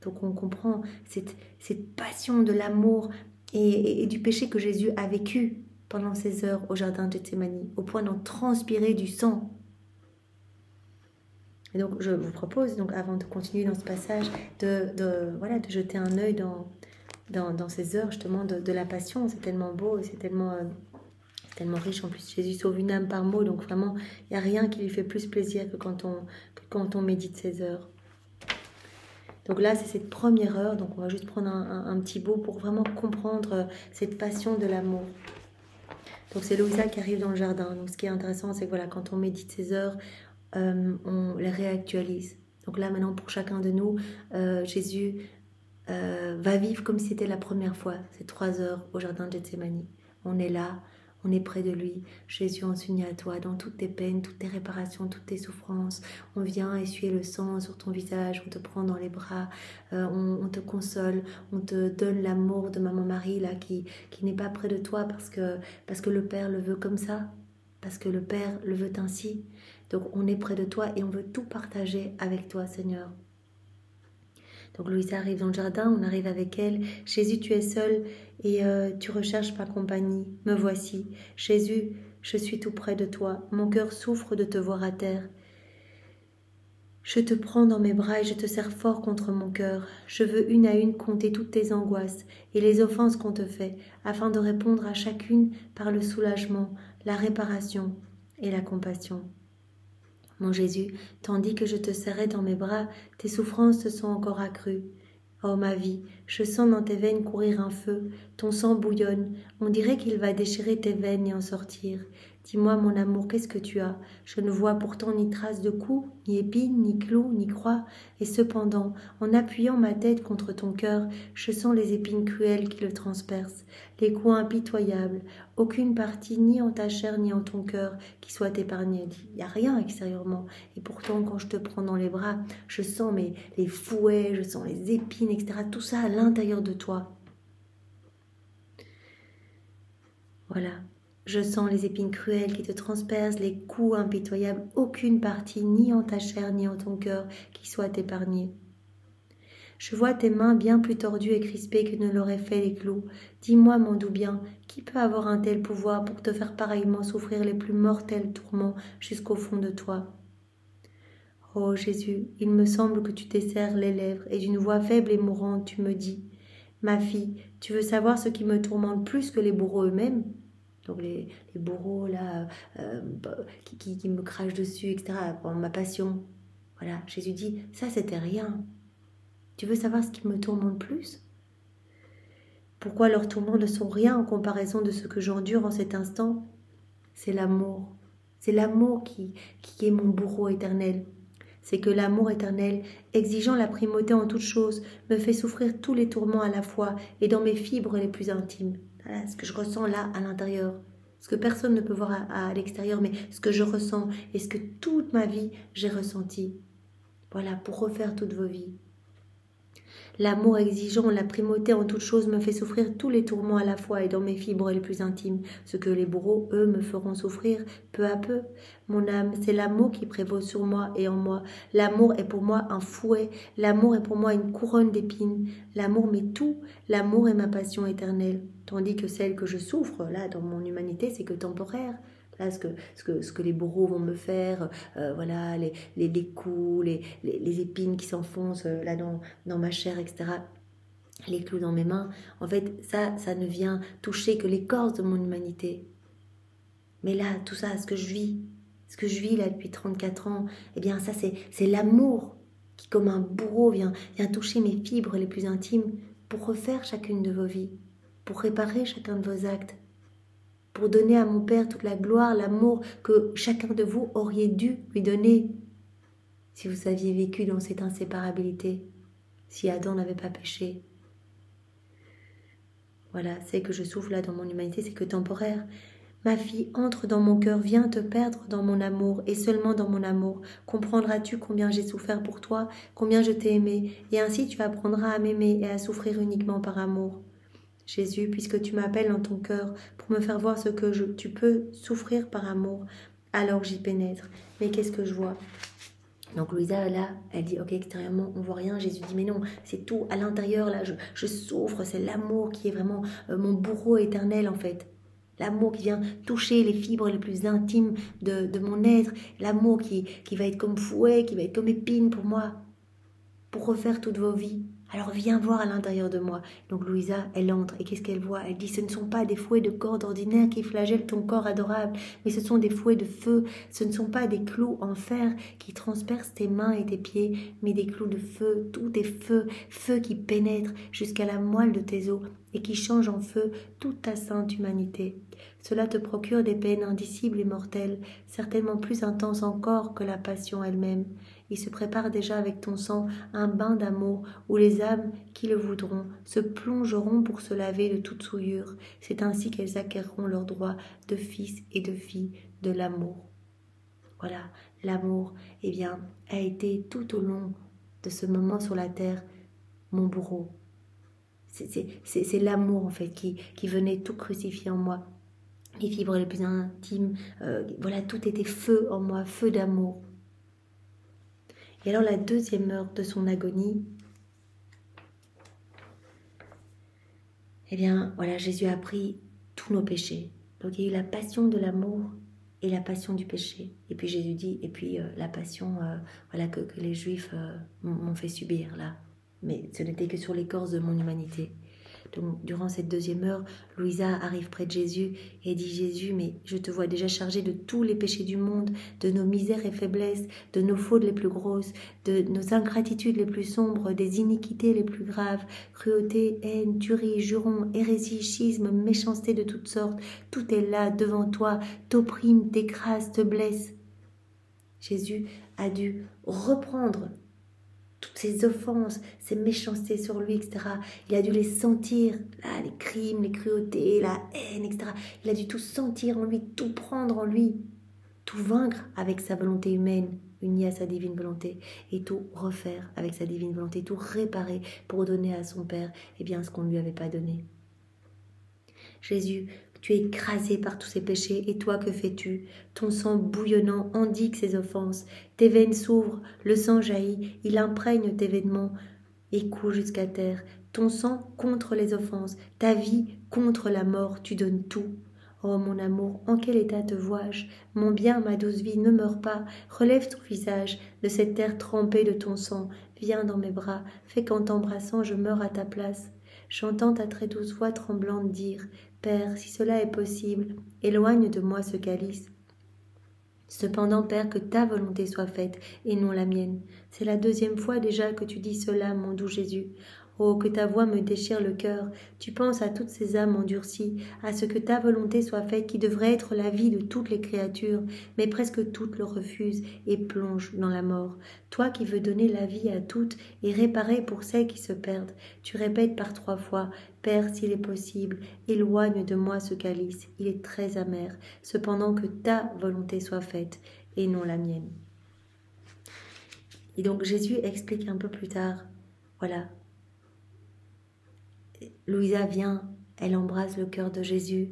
Donc on comprend cette passion de l'amour et du péché que Jésus a vécu pendant ces heures au jardin de Gethsémani, au point d'en transpirer du sang. Et donc je vous propose, donc, avant de continuer dans ce passage, de jeter un œil dans ces heures justement de la passion. C'est tellement beau et c'est tellement riche. En plus, Jésus sauve une âme par mot, donc vraiment, il n'y a rien qui lui fait plus plaisir que quand on médite ces heures. Donc là, c'est cette première heure, donc on va juste prendre un petit bout pour vraiment comprendre cette passion de l'amour. Donc c'est Louisa qui arrive dans le jardin. Donc ce qui est intéressant, c'est que voilà, quand on médite ces heures, on les réactualise. Donc là, maintenant, pour chacun de nous, Jésus va vivre comme si c'était la première fois, ces 3 heures au jardin de Gethsémani. On est là, on est près de lui. Jésus, on s'unit à toi dans toutes tes peines, toutes tes réparations, toutes tes souffrances. On vient essuyer le sang sur ton visage, on te prend dans les bras, on te console, on te donne l'amour de Maman Marie là, qui n'est pas près de toi parce que le Père le veut comme ça, parce que le Père le veut ainsi. Donc on est près de toi et on veut tout partager avec toi, Seigneur. Donc Louisa arrive dans le jardin, on arrive avec elle. Jésus, tu es seul et tu recherches ma compagnie. Me voici. Jésus, je suis tout près de toi. Mon cœur souffre de te voir à terre. Je te prends dans mes bras et je te serre fort contre mon cœur. Je veux une à une compter toutes tes angoisses et les offenses qu'on te fait, afin de répondre à chacune par le soulagement, la réparation et la compassion. Mon Jésus, tandis que je te serrais dans mes bras, tes souffrances se sont encore accrues. Oh ma vie, je sens dans tes veines courir un feu, ton sang bouillonne, on dirait qu'il va déchirer tes veines et en sortir. Dis-moi mon amour, qu'est-ce que tu as? Je ne vois pourtant ni trace de coups, ni épines, ni clous, ni croix, et cependant, en appuyant ma tête contre ton cœur, je sens les épines cruelles qui le transpercent, les coups impitoyables, aucune partie ni en ta chair ni en ton cœur qui soit épargnée. Il n'y a rien extérieurement, et pourtant quand je te prends dans les bras, je sens les fouets, je sens les épines, etc., tout ça à l'intérieur de toi. Voilà. Je sens les épines cruelles qui te transpercent, les coups impitoyables, aucune partie, ni en ta chair, ni en ton cœur, qui soit épargnée. Je vois tes mains bien plus tordues et crispées que ne l'auraient fait les clous. Dis-moi, mon doux bien, qui peut avoir un tel pouvoir pour te faire pareillement souffrir les plus mortels tourments jusqu'au fond de toi? Oh Jésus, il me semble que tu t'esserres les lèvres et d'une voix faible et mourante, tu me dis, « Ma fille, tu veux savoir ce qui me tourmente plus que les bourreaux eux-mêmes ?» Donc les bourreaux là qui me crachent dessus, etc. Pour ma passion. Voilà, Jésus dit, ça c'était rien. Tu veux savoir ce qui me tourmente plus? Pourquoi leurs tourments ne sont rien en comparaison de ce que j'endure en cet instant? C'est l'amour. C'est l'amour qui est mon bourreau éternel. C'est que l'amour éternel, exigeant la primauté en toutes choses, me fait souffrir tous les tourments à la fois et dans mes fibres les plus intimes. Voilà ce que je ressens là à l'intérieur. Ce que personne ne peut voir à l'extérieur, mais ce que je ressens et ce que toute ma vie j'ai ressenti. Voilà, pour refaire toutes vos vies. L'amour exigeant la primauté en toutes choses me fait souffrir tous les tourments à la fois et dans mes fibres les plus intimes, ce que les bourreaux, eux, me feront souffrir peu à peu. Mon âme, c'est l'amour qui prévaut sur moi et en moi. L'amour est pour moi un fouet, l'amour est pour moi une couronne d'épines. L'amour m'est tout, l'amour est ma passion éternelle. Tandis que celle que je souffre, là, dans mon humanité, c'est que temporaire. Là, ce que les bourreaux vont me faire, voilà, les coups, les épines qui s'enfoncent là dans ma chair, etc. les clous dans mes mains, en fait, ça ne vient toucher que l'écorce de mon humanité. Mais là, tout ça, ce que je vis là depuis 34 ans, eh bien ça, c'est l'amour qui, comme un bourreau, vient toucher mes fibres les plus intimes pour refaire chacune de vos vies, pour réparer chacun de vos actes, pour donner à mon Père toute la gloire, l'amour que chacun de vous auriez dû lui donner si vous aviez vécu dans cette inséparabilité, si Adam n'avait pas péché. Voilà, c'est que je souffle là dans mon humanité, c'est que temporaire. Ma fille, entre dans mon cœur, viens te perdre dans mon amour, et seulement dans mon amour. Comprendras-tu combien j'ai souffert pour toi, combien je t'ai aimé, et ainsi tu apprendras à m'aimer et à souffrir uniquement par amour. Jésus, puisque tu m'appelles dans ton cœur pour me faire voir ce que tu peux souffrir par amour, alors j'y pénètre. Mais qu'est-ce que je vois ? Donc Louisa, là, elle dit, ok, extérieurement, on voit rien. Jésus dit, mais non, c'est tout à l'intérieur, là, je souffre, c'est l'amour qui est vraiment mon bourreau éternel, en fait. L'amour qui vient toucher les fibres les plus intimes de mon être. L'amour qui va être comme fouet, qui va être comme épine pour moi, pour refaire toutes vos vies. Alors viens voir à l'intérieur de moi. Donc Louisa, elle entre et qu'est-ce qu'elle voit? Elle dit, ce ne sont pas des fouets de corde ordinaires qui flagellent ton corps adorable, mais ce sont des fouets de feu. Ce ne sont pas des clous en fer qui transpercent tes mains et tes pieds, mais des clous de feu. Tout est feu, feu qui pénètre jusqu'à la moelle de tes os et qui change en feu toute ta sainte humanité. Cela te procure des peines indicibles et mortelles, certainement plus intenses encore que la passion elle-même. Il se prépare déjà avec ton sang un bain d'amour où les âmes qui le voudront se plongeront pour se laver de toute souillure. C'est ainsi qu'elles acquerront leur droit de fils et de filles de l'amour. Voilà, l'amour, eh bien, a été tout au long de ce moment sur la terre mon bourreau. C'est l'amour en fait qui venait tout crucifier en moi. Les fibres les plus intimes, voilà, tout était feu en moi, feu d'amour. Et alors la deuxième heure de son agonie, eh bien voilà, Jésus a pris tous nos péchés. Donc il y a eu la passion de l'amour et la passion du péché. Et puis Jésus dit, et puis la passion voilà, que les Juifs m'ont fait subir là. Mais ce n'était que sur l'écorce de mon humanité. Donc, durant cette deuxième heure, Louisa arrive près de Jésus et dit, Jésus, mais je te vois déjà chargé de tous les péchés du monde, de nos misères et faiblesses, de nos fautes les plus grosses, de nos ingratitudes les plus sombres, des iniquités les plus graves, cruauté, haine, tuerie, juron, hérésie, schisme, méchanceté de toutes sortes. Tout est là devant toi, t'opprime, t'écrase, te blesse. Jésus a dû reprendre toutes ces offenses, ces méchancetés sur lui, etc. Il a dû les sentir, là, les crimes, les cruautés, la haine, etc. Il a dû tout sentir en lui, tout prendre en lui, tout vaincre avec sa volonté humaine, unie à sa divine volonté, et tout refaire avec sa divine volonté, tout réparer pour donner à son Père eh bien, ce qu'on ne lui avait pas donné. Jésus, tu es écrasé par tous ces péchés, et toi que fais-tu? Ton sang bouillonnant endigue ces offenses, tes veines s'ouvrent, le sang jaillit, il imprègne tes vêtements et coule jusqu'à terre. Ton sang contre les offenses, ta vie contre la mort, tu donnes tout. Oh mon amour, en quel état te vois-je? Mon bien, ma douce vie, ne meurs pas, relève ton visage de cette terre trempée de ton sang, viens dans mes bras, fais qu'en t'embrassant je meure à ta place. J'entends ta très douce voix tremblante dire, Père, si cela est possible, éloigne de moi ce calice. Cependant, Père, que ta volonté soit faite et non la mienne. C'est la deuxième fois déjà que tu dis cela, mon doux Jésus. Oh, que ta voix me déchire le cœur. Tu penses à toutes ces âmes endurcies, à ce que ta volonté soit faite qui devrait être la vie de toutes les créatures, mais presque toutes le refusent et plongent dans la mort. Toi qui veux donner la vie à toutes et réparer pour celles qui se perdent, tu répètes par 3 fois, Père, s'il est possible, éloigne de moi ce calice, il est très amer, cependant que ta volonté soit faite et non la mienne. Et donc Jésus explique un peu plus tard, voilà, Louisa vient, elle embrasse le cœur de Jésus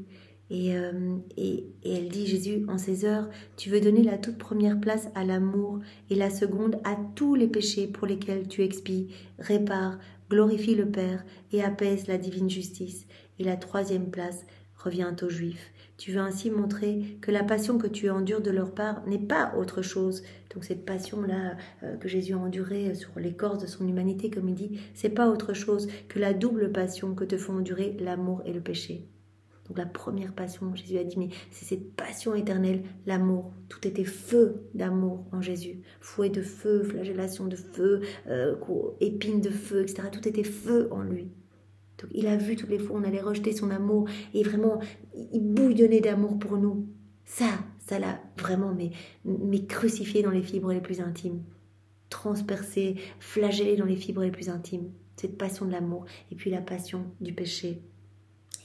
et elle dit, Jésus, en ces heures, tu veux donner la toute première place à l'amour et la seconde à tous les péchés pour lesquels tu expies, répare, glorifie le Père et apaise la divine justice. Et la troisième place revient aux Juifs. Tu veux ainsi montrer que la passion que tu endures de leur part n'est pas autre chose. Donc cette passion-là que Jésus a endurée sur l'écorce de son humanité, comme il dit, c'est pas autre chose que la double passion que te font endurer l'amour et le péché. Donc la première passion, Jésus a dit, mais c'est cette passion éternelle, l'amour. Tout était feu d'amour en Jésus. Fouet de feu, flagellation de feu, épines de feu, etc. Tout était feu en lui. Donc il a vu toutes les fois on allait rejeter son amour et vraiment, il bouillonnait d'amour pour nous. Ça l'a vraiment mais crucifié dans les fibres les plus intimes. Transpercé, flagellé dans les fibres les plus intimes. Cette passion de l'amour et puis la passion du péché.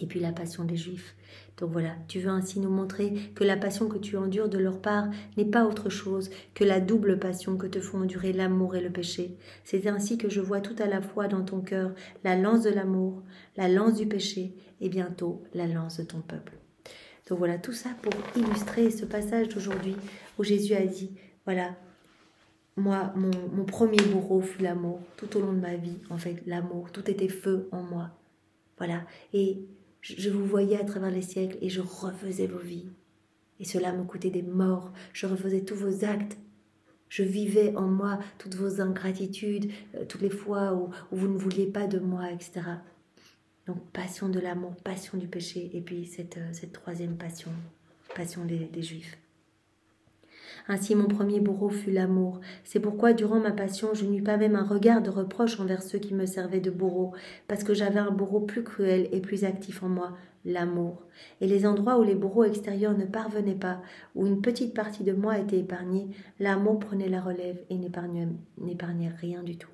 Et puis la passion des Juifs. Donc voilà, tu veux ainsi nous montrer que la passion que tu endures de leur part n'est pas autre chose que la double passion que te font endurer l'amour et le péché. C'est ainsi que je vois tout à la fois dans ton cœur la lance de l'amour, la lance du péché et bientôt la lance de ton peuple. Donc voilà, tout ça pour illustrer ce passage d'aujourd'hui où Jésus a dit, voilà, moi, mon premier bourreau fut l'amour. Tout au long de ma vie, en fait, l'amour, tout était feu en moi. Voilà, et je vous voyais à travers les siècles et je refaisais vos vies. Et cela me coûtait des morts. Je refaisais tous vos actes. Je vivais en moi toutes vos ingratitudes, toutes les fois où vous ne vouliez pas de moi, etc. Donc passion de l'amour, passion du péché, et puis cette troisième passion, passion des Juifs. Ainsi mon premier bourreau fut l'amour. C'est pourquoi durant ma passion je n'eus pas même un regard de reproche envers ceux qui me servaient de bourreau, parce que j'avais un bourreau plus cruel et plus actif en moi, l'amour. Et les endroits où les bourreaux extérieurs ne parvenaient pas, où une petite partie de moi était épargnée, l'amour prenait la relève et n'épargnait rien du tout.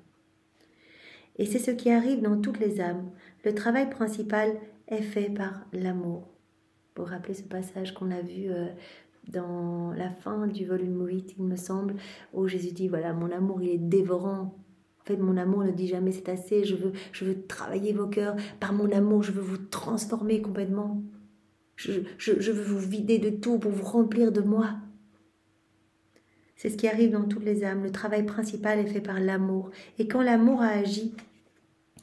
Et c'est ce qui arrive dans toutes les âmes. Le travail principal est fait par l'amour. Vous vous rappelez ce passage qu'on a vu dans la fin du volume 8, il me semble, où Jésus dit, voilà, mon amour, il est dévorant. En fait, mon amour ne dit jamais c'est assez, je veux travailler vos cœurs. Par mon amour, je veux vous transformer complètement. Je veux vous vider de tout pour vous remplir de moi. C'est ce qui arrive dans toutes les âmes. Le travail principal est fait par l'amour. Et quand l'amour a agi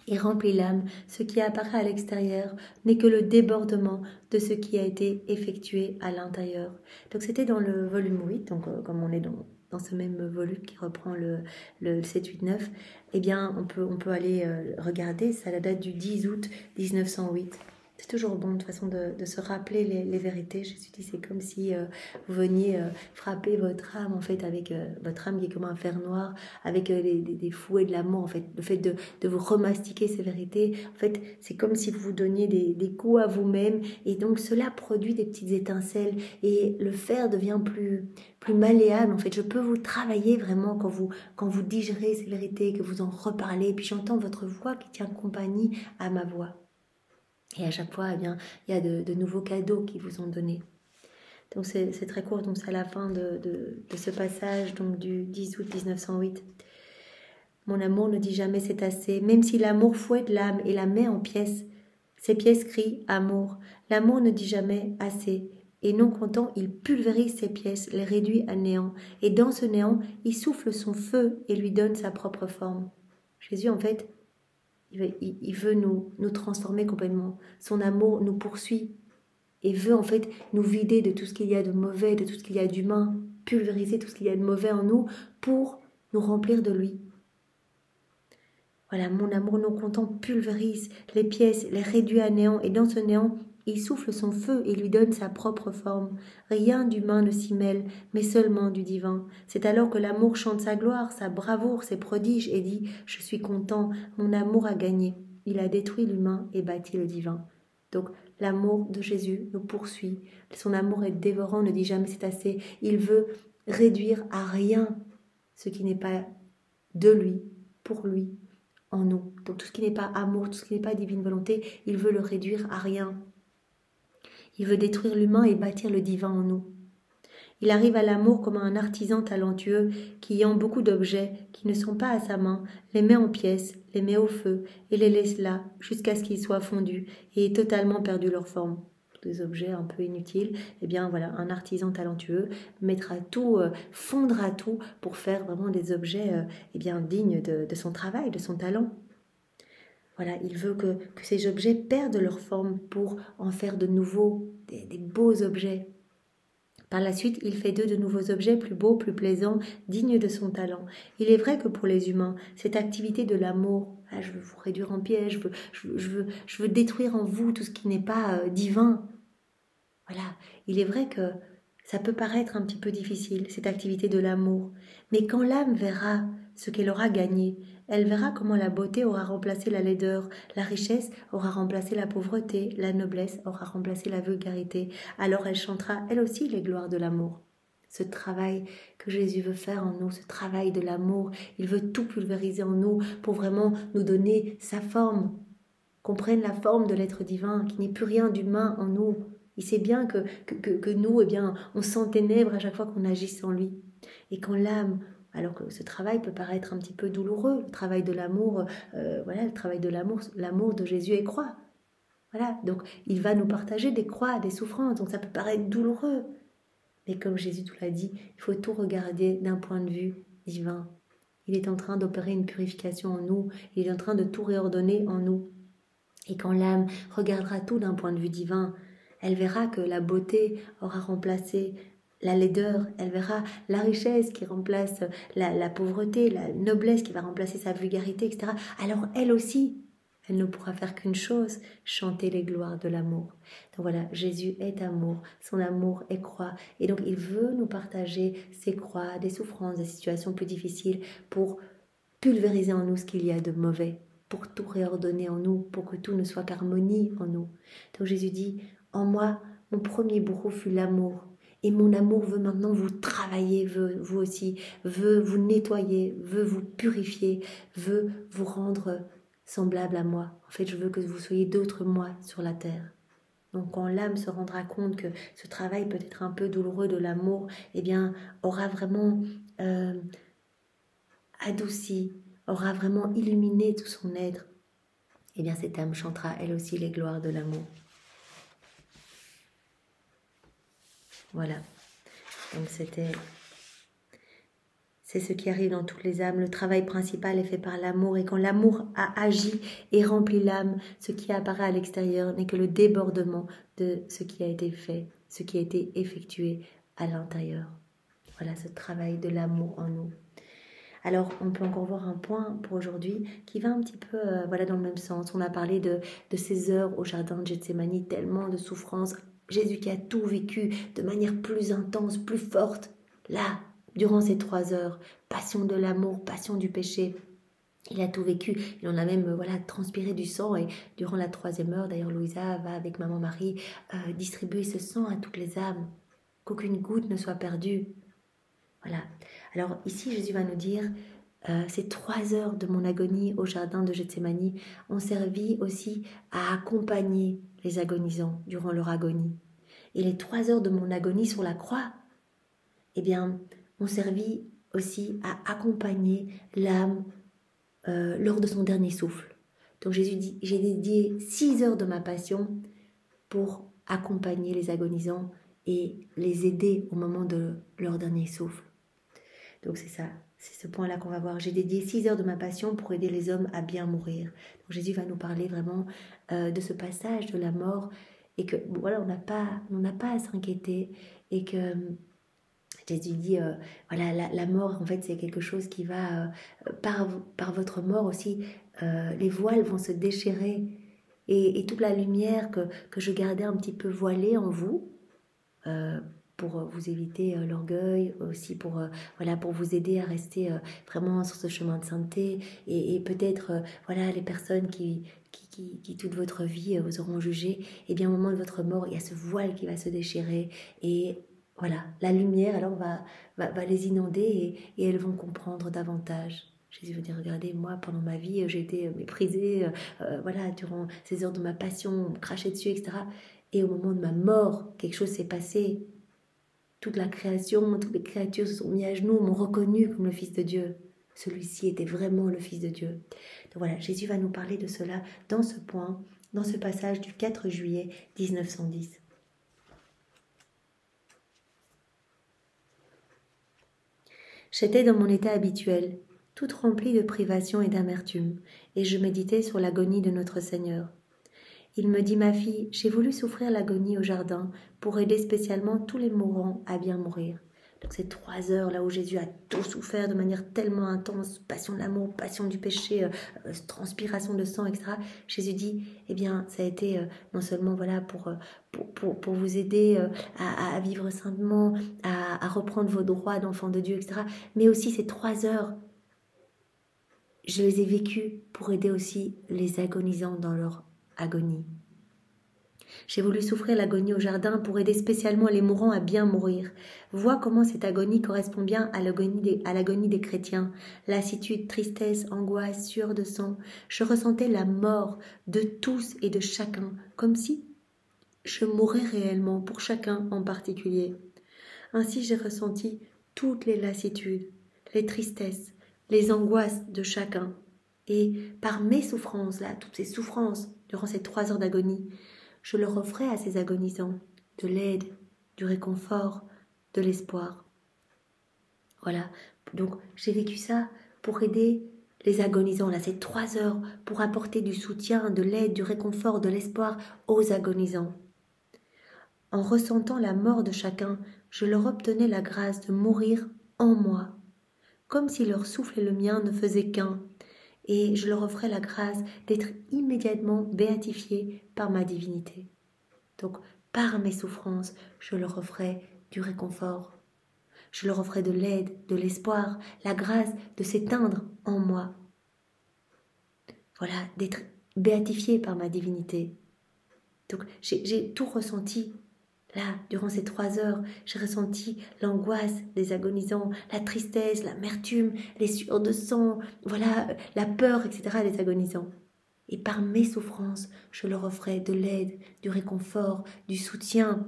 et remplit l'âme, ce qui apparaît à l'extérieur n'est que le débordement de ce qui a été effectué à l'intérieur. Donc c'était dans le volume 8, donc comme on est dans ce même volume qui reprend le 7, 8, 9, eh bien on peut aller regarder, ça date du 10 août 1908. C'est toujours bon de toute façon de se rappeler les vérités. Jésus dit, c'est comme si vous veniez frapper votre âme, en fait, avec votre âme qui est comme un fer noir, avec des fouets de l'amour, en fait. Le fait de vous remastiquer ces vérités, en fait, c'est comme si vous vous donniez des coups à vous-même. Et donc, cela produit des petites étincelles. Et le fer devient plus malléable, en fait. Je peux vous travailler vraiment quand vous digérez ces vérités, que vous en reparlez. Et puis, j'entends votre voix qui tient compagnie à ma voix. Et à chaque fois, eh bien, il y a de nouveaux cadeaux qui vous ont donnés. Donc c'est très court, donc c'est à la fin de ce passage donc du 10 août 1908. Mon amour ne dit jamais c'est assez, même si l'amour fouette l'âme et la met en pièces. Ces pièces crient amour. L'amour ne dit jamais assez, et non content, il pulvérise ces pièces, les réduit à néant. Et dans ce néant, il souffle son feu et lui donne sa propre forme. Jésus, en fait, il veut nous transformer complètement. Son amour nous poursuit et veut en fait nous vider de tout ce qu'il y a de mauvais, de tout ce qu'il y a d'humain, pulvériser tout ce qu'il y a de mauvais en nous pour nous remplir de lui. Voilà, mon amour non content pulvérise les pièces, les réduit à néant, et dans ce néant, il souffle son feu et lui donne sa propre forme. Rien d'humain ne s'y mêle, mais seulement du divin. C'est alors que l'amour chante sa gloire, sa bravoure, ses prodiges, et dit « Je suis content, mon amour a gagné. Il a détruit l'humain et bâti le divin. » Donc, l'amour de Jésus nous poursuit. Son amour est dévorant, ne dit jamais c'est assez. Il veut réduire à rien ce qui n'est pas de lui, pour lui, en nous. Donc, tout ce qui n'est pas amour, tout ce qui n'est pas divine volonté, il veut le réduire à rien. Il veut détruire l'humain et bâtir le divin en nous. Il arrive à l'amour comme un artisan talentueux qui, ayant beaucoup d'objets qui ne sont pas à sa main, les met en pièces, les met au feu et les laisse là jusqu'à ce qu'ils soient fondus et aient totalement perdu leur forme. Des objets un peu inutiles, eh bien voilà, un artisan talentueux mettra tout, fondra tout pour faire vraiment des objets eh bien dignes de son travail, de son talent. Voilà, il veut que ces objets perdent leur forme pour en faire de nouveaux, des beaux objets. Par la suite, il fait d'eux de nouveaux objets plus beaux, plus plaisants, dignes de son talent. Il est vrai que pour les humains, cette activité de l'amour, je veux vous réduire en piège, je veux détruire en vous tout ce qui n'est pas divin. Voilà, il est vrai que ça peut paraître un petit peu difficile, cette activité de l'amour. Mais quand l'âme verra ce qu'elle aura gagné, elle verra comment la beauté aura remplacé la laideur, la richesse aura remplacé la pauvreté, la noblesse aura remplacé la vulgarité. Alors elle chantera elle aussi les gloires de l'amour. Ce travail que Jésus veut faire en nous, ce travail de l'amour, il veut tout pulvériser en nous pour vraiment nous donner sa forme, qu'on prenne la forme de l'être divin, qu'il n'y ait plus rien d'humain en nous. Il sait bien que nous, eh bien, on s'enténèbre à chaque fois qu'on agit sans lui. Et quand l'âme, alors que ce travail peut paraître un petit peu douloureux, le travail de l'amour, voilà, le travail de l'amour de Jésus est croix. Voilà, donc il va nous partager des croix, des souffrances, donc ça peut paraître douloureux. Mais comme Jésus nous l'a dit, il faut tout regarder d'un point de vue divin. Il est en train d'opérer une purification en nous, il est en train de tout réordonner en nous. Et quand l'âme regardera tout d'un point de vue divin, elle verra que la beauté aura remplacé la laideur, elle verra la richesse qui remplace la pauvreté, la noblesse qui va remplacer sa vulgarité, etc. Alors elle aussi, elle ne pourra faire qu'une chose, chanter les gloires de l'amour. Donc voilà, Jésus est amour, son amour est croix. Et donc il veut nous partager ses croix, des souffrances, des situations plus difficiles pour pulvériser en nous ce qu'il y a de mauvais, pour tout réordonner en nous, pour que tout ne soit qu'harmonie en nous. Donc Jésus dit, en moi, mon premier bourreau fut l'amour. Et mon amour veut maintenant vous travailler, veut vous aussi, veut vous nettoyer, veut vous purifier, veut vous rendre semblable à moi. En fait, je veux que vous soyez d'autres moi sur la terre. Donc quand l'âme se rendra compte que ce travail peut être un peu douloureux de l'amour, eh bien, aura vraiment adouci, aura vraiment illuminé tout son être, eh bien cette âme chantera elle aussi les gloires de l'amour. Voilà, donc c'est ce qui arrive dans toutes les âmes. Le travail principal est fait par l'amour, et quand l'amour a agi et rempli l'âme, ce qui apparaît à l'extérieur n'est que le débordement de ce qui a été fait, ce qui a été effectué à l'intérieur. Voilà ce travail de l'amour en nous. Alors, on peut encore voir un point pour aujourd'hui qui va un petit peu voilà, dans le même sens. On a parlé de ces heures au jardin de Gethsémani, tellement de souffrance. Jésus qui a tout vécu de manière plus intense, plus forte. Là, durant ces 3 heures, passion de l'amour, passion du péché. Il a tout vécu, il en a même voilà, transpiré du sang, et durant la 3e heure, d'ailleurs Louisa va avec maman Marie distribuer ce sang à toutes les âmes, qu'aucune goutte ne soit perdue. Voilà. Alors ici, Jésus va nous dire, ces 3 heures de mon agonie au jardin de Gethsémani ont servi aussi à accompagner les agonisants durant leur agonie. Et les 3 heures de mon agonie sur la croix, eh bien, ont servi aussi à accompagner l'âme lors de son dernier souffle. Donc Jésus dit, j'ai dédié 6 heures de ma passion pour accompagner les agonisants et les aider au moment de leur dernier souffle. Donc c'est ça, c'est ce point-là qu'on va voir. J'ai dédié 6 heures de ma passion pour aider les hommes à bien mourir. Donc Jésus va nous parler vraiment de ce passage de la mort, et que voilà, on n'a pas à s'inquiéter, et que Jésus dit, voilà, la mort, en fait, c'est quelque chose qui va, par votre mort aussi, les voiles vont se déchirer, et toute la lumière que je gardais un petit peu voilée en vous, pour vous éviter l'orgueil, aussi pour vous aider à rester vraiment sur ce chemin de sainteté, et peut-être voilà, les personnes qui toute votre vie vous auront jugé, et bien au moment de votre mort, il y a ce voile qui va se déchirer, et voilà, la lumière alors va les inonder, et elles vont comprendre davantage. Jésus veut dire, regardez, moi, pendant ma vie, j'ai été méprisée, voilà, durant ces heures de ma passion, on me crachait dessus, etc. Et au moment de ma mort, quelque chose s'est passé. Toute la création, toutes les créatures se sont mis à genoux, m'ont reconnu comme le Fils de Dieu. Celui-ci était vraiment le Fils de Dieu. Donc voilà, Jésus va nous parler de cela dans ce point, dans ce passage du 4 juillet 1910. J'étais dans mon état habituel. toute remplie de privations et d'amertume, et je méditais sur l'agonie de notre Seigneur. Il me dit, ma fille, j'ai voulu souffrir l'agonie au jardin pour aider spécialement tous les mourants à bien mourir. Donc ces 3 heures là où Jésus a tout souffert de manière tellement intense, passion de l'amour, passion du péché, transpiration de sang, etc. Jésus dit, eh bien, ça a été non seulement voilà pour vous aider à vivre saintement, à reprendre vos droits d'enfant de Dieu, etc. Mais aussi ces 3 heures, je les ai vécues pour aider aussi les agonisants dans leur agonie. J'ai voulu souffrir l'agonie au jardin pour aider spécialement les mourants à bien mourir. Vois comment cette agonie correspond bien à l'agonie des chrétiens. Lassitude, tristesse, angoisse, sueur de sang. Je ressentais la mort de tous et de chacun, comme si je mourais réellement pour chacun en particulier. Ainsi j'ai ressenti toutes les lassitudes, les tristesses, les angoisses de chacun. Et par mes souffrances, là, toutes ces souffrances durant ces 3 heures d'agonie, je leur offrais à ces agonisants de l'aide, du réconfort, de l'espoir. Voilà, donc j'ai vécu ça pour aider les agonisants, là, ces 3 heures, pour apporter du soutien, de l'aide, du réconfort, de l'espoir aux agonisants. En ressentant la mort de chacun, je leur obtenais la grâce de mourir en moi, comme si leur souffle et le mien ne faisaient qu'un, et je leur offrais la grâce d'être immédiatement béatifiés par ma divinité. Donc, par mes souffrances, je leur offrais du réconfort. Je leur offrais de l'aide, de l'espoir, la grâce de s'éteindre en moi. Voilà, d'être béatifiés par ma divinité. Donc, j'ai tout ressenti. Là, durant ces 3 heures, j'ai ressenti l'angoisse des agonisants, la tristesse, l'amertume, les sueurs de sang, voilà, la peur, etc. des agonisants. Et par mes souffrances, je leur offrais de l'aide, du réconfort, du soutien,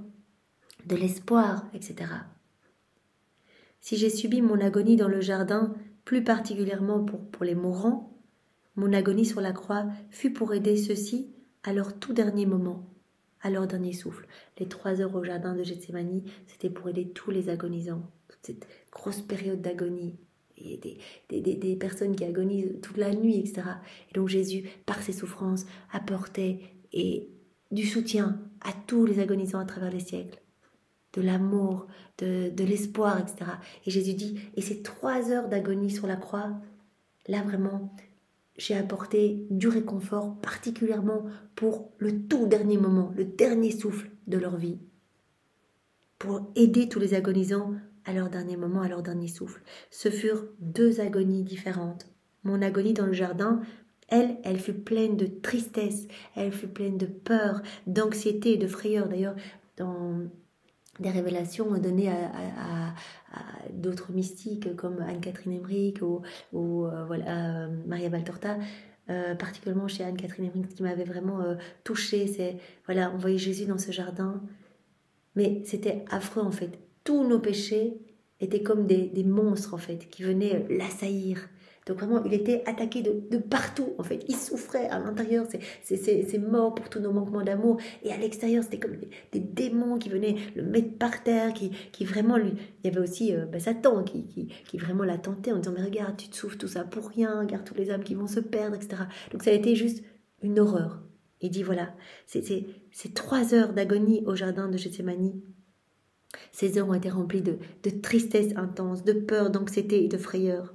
de l'espoir, etc. Si j'ai subi mon agonie dans le jardin, plus particulièrement pour les mourants, mon agonie sur la croix fut pour aider ceux-ci à leur tout dernier moment, à leur dernier souffle. Les 3 heures au jardin de Gethsémani, c'était pour aider tous les agonisants, toute cette grosse période d'agonie. Et des personnes qui agonisent toute la nuit, etc. Et donc Jésus, par ses souffrances, apportait du soutien à tous les agonisants à travers les siècles, de l'amour, de l'espoir, etc. Et Jésus dit, et ces 3 heures d'agonie sur la croix, là vraiment, j'ai apporté du réconfort, particulièrement pour le tout dernier moment, le dernier souffle de leur vie, pour aider tous les agonisants à leur dernier moment, à leur dernier souffle. Ce furent 2 agonies différentes. Mon agonie dans le jardin, elle fut pleine de tristesse, elle fut pleine de peur, d'anxiété et de frayeur. D'ailleurs, dans des révélations données à d'autres mystiques comme Anne-Catherine Emmerich ou Maria Valtorta, particulièrement chez Anne-Catherine Emmerich, ce qui m'avait vraiment touchée, c'est, voilà, on voyait Jésus dans ce jardin, mais c'était affreux en fait. Tous nos péchés étaient comme des monstres en fait, qui venaient l'assaillir. Donc vraiment, il était attaqué de partout en fait. Il souffrait à l'intérieur, c'est mort pour tous nos manquements d'amour. Et à l'extérieur, c'était comme des démons qui venaient le mettre par terre, qui vraiment lui... Il y avait aussi Satan qui vraiment l'a tenté en disant, mais regarde, tu te souffres tout ça pour rien, regarde tous les âmes qui vont se perdre, etc. Donc ça a été juste une horreur. Il dit voilà, ces 3 heures d'agonie au jardin de Gethsémani, ces heures ont été remplies de tristesse intense, de peur, d'anxiété et de frayeur.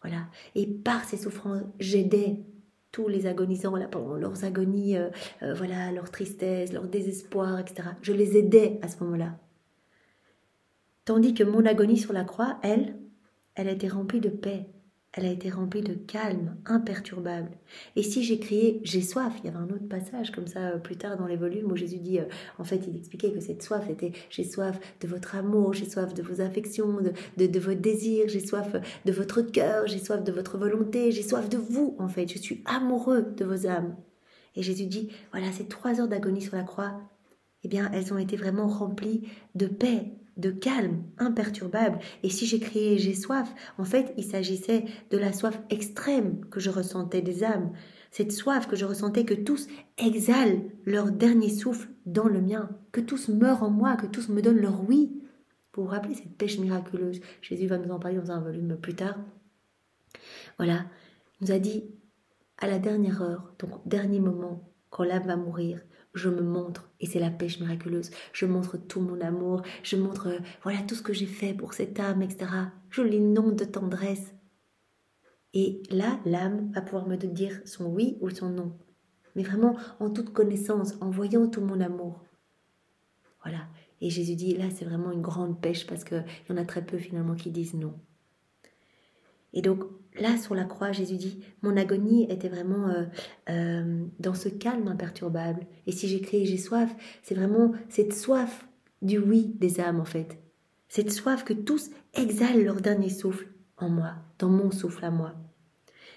Voilà. Et par ces souffrances, j'aidais tous les agonisants là, pendant leurs agonies, leur tristesse, leur désespoir, etc. Je les aidais à ce moment-là. Tandis que mon agonie sur la croix, elle a été remplie de paix. Elle a été remplie de calme, imperturbable. Et si j'ai crié « j'ai soif », il y avait un autre passage comme ça plus tard dans les volumes où Jésus dit, en fait il expliquait que cette soif était « j'ai soif de votre amour, j'ai soif de vos affections, de vos désirs, j'ai soif de votre cœur, j'ai soif de votre volonté, j'ai soif de vous en fait, je suis amoureux de vos âmes ». Et Jésus dit, voilà, ces 3 heures d'agonie sur la croix, eh bien elles ont été vraiment remplies de paix, de calme, imperturbable. Et si j'ai crié « j'ai soif », en fait, il s'agissait de la soif extrême que je ressentais des âmes. Cette soif que je ressentais que tous exhalent leur dernier souffle dans le mien, que tous meurent en moi, que tous me donnent leur oui. Vous vous rappelez cette pêche miraculeuse? Jésus va nous en parler dans un volume plus tard. Voilà, il nous a dit à la dernière heure, donc dernier moment, quand l'âme va mourir, je me montre, et c'est la pêche miraculeuse, je montre tout mon amour, je montre voilà tout ce que j'ai fait pour cette âme, etc. Je l'inonde de tendresse. Et là, l'âme va pouvoir me dire son oui ou son non. Mais vraiment en toute connaissance, en voyant tout mon amour. Voilà. Et Jésus dit, là, c'est vraiment une grande pêche parce qu'il y en a très peu finalement qui disent non. Et donc, là, sur la croix, Jésus dit, mon agonie était vraiment dans ce calme imperturbable. Et si j'ai crié, j'ai soif, c'est vraiment cette soif du oui des âmes, en fait. Cette soif que tous exhalent leur dernier souffle en moi, dans mon souffle à moi.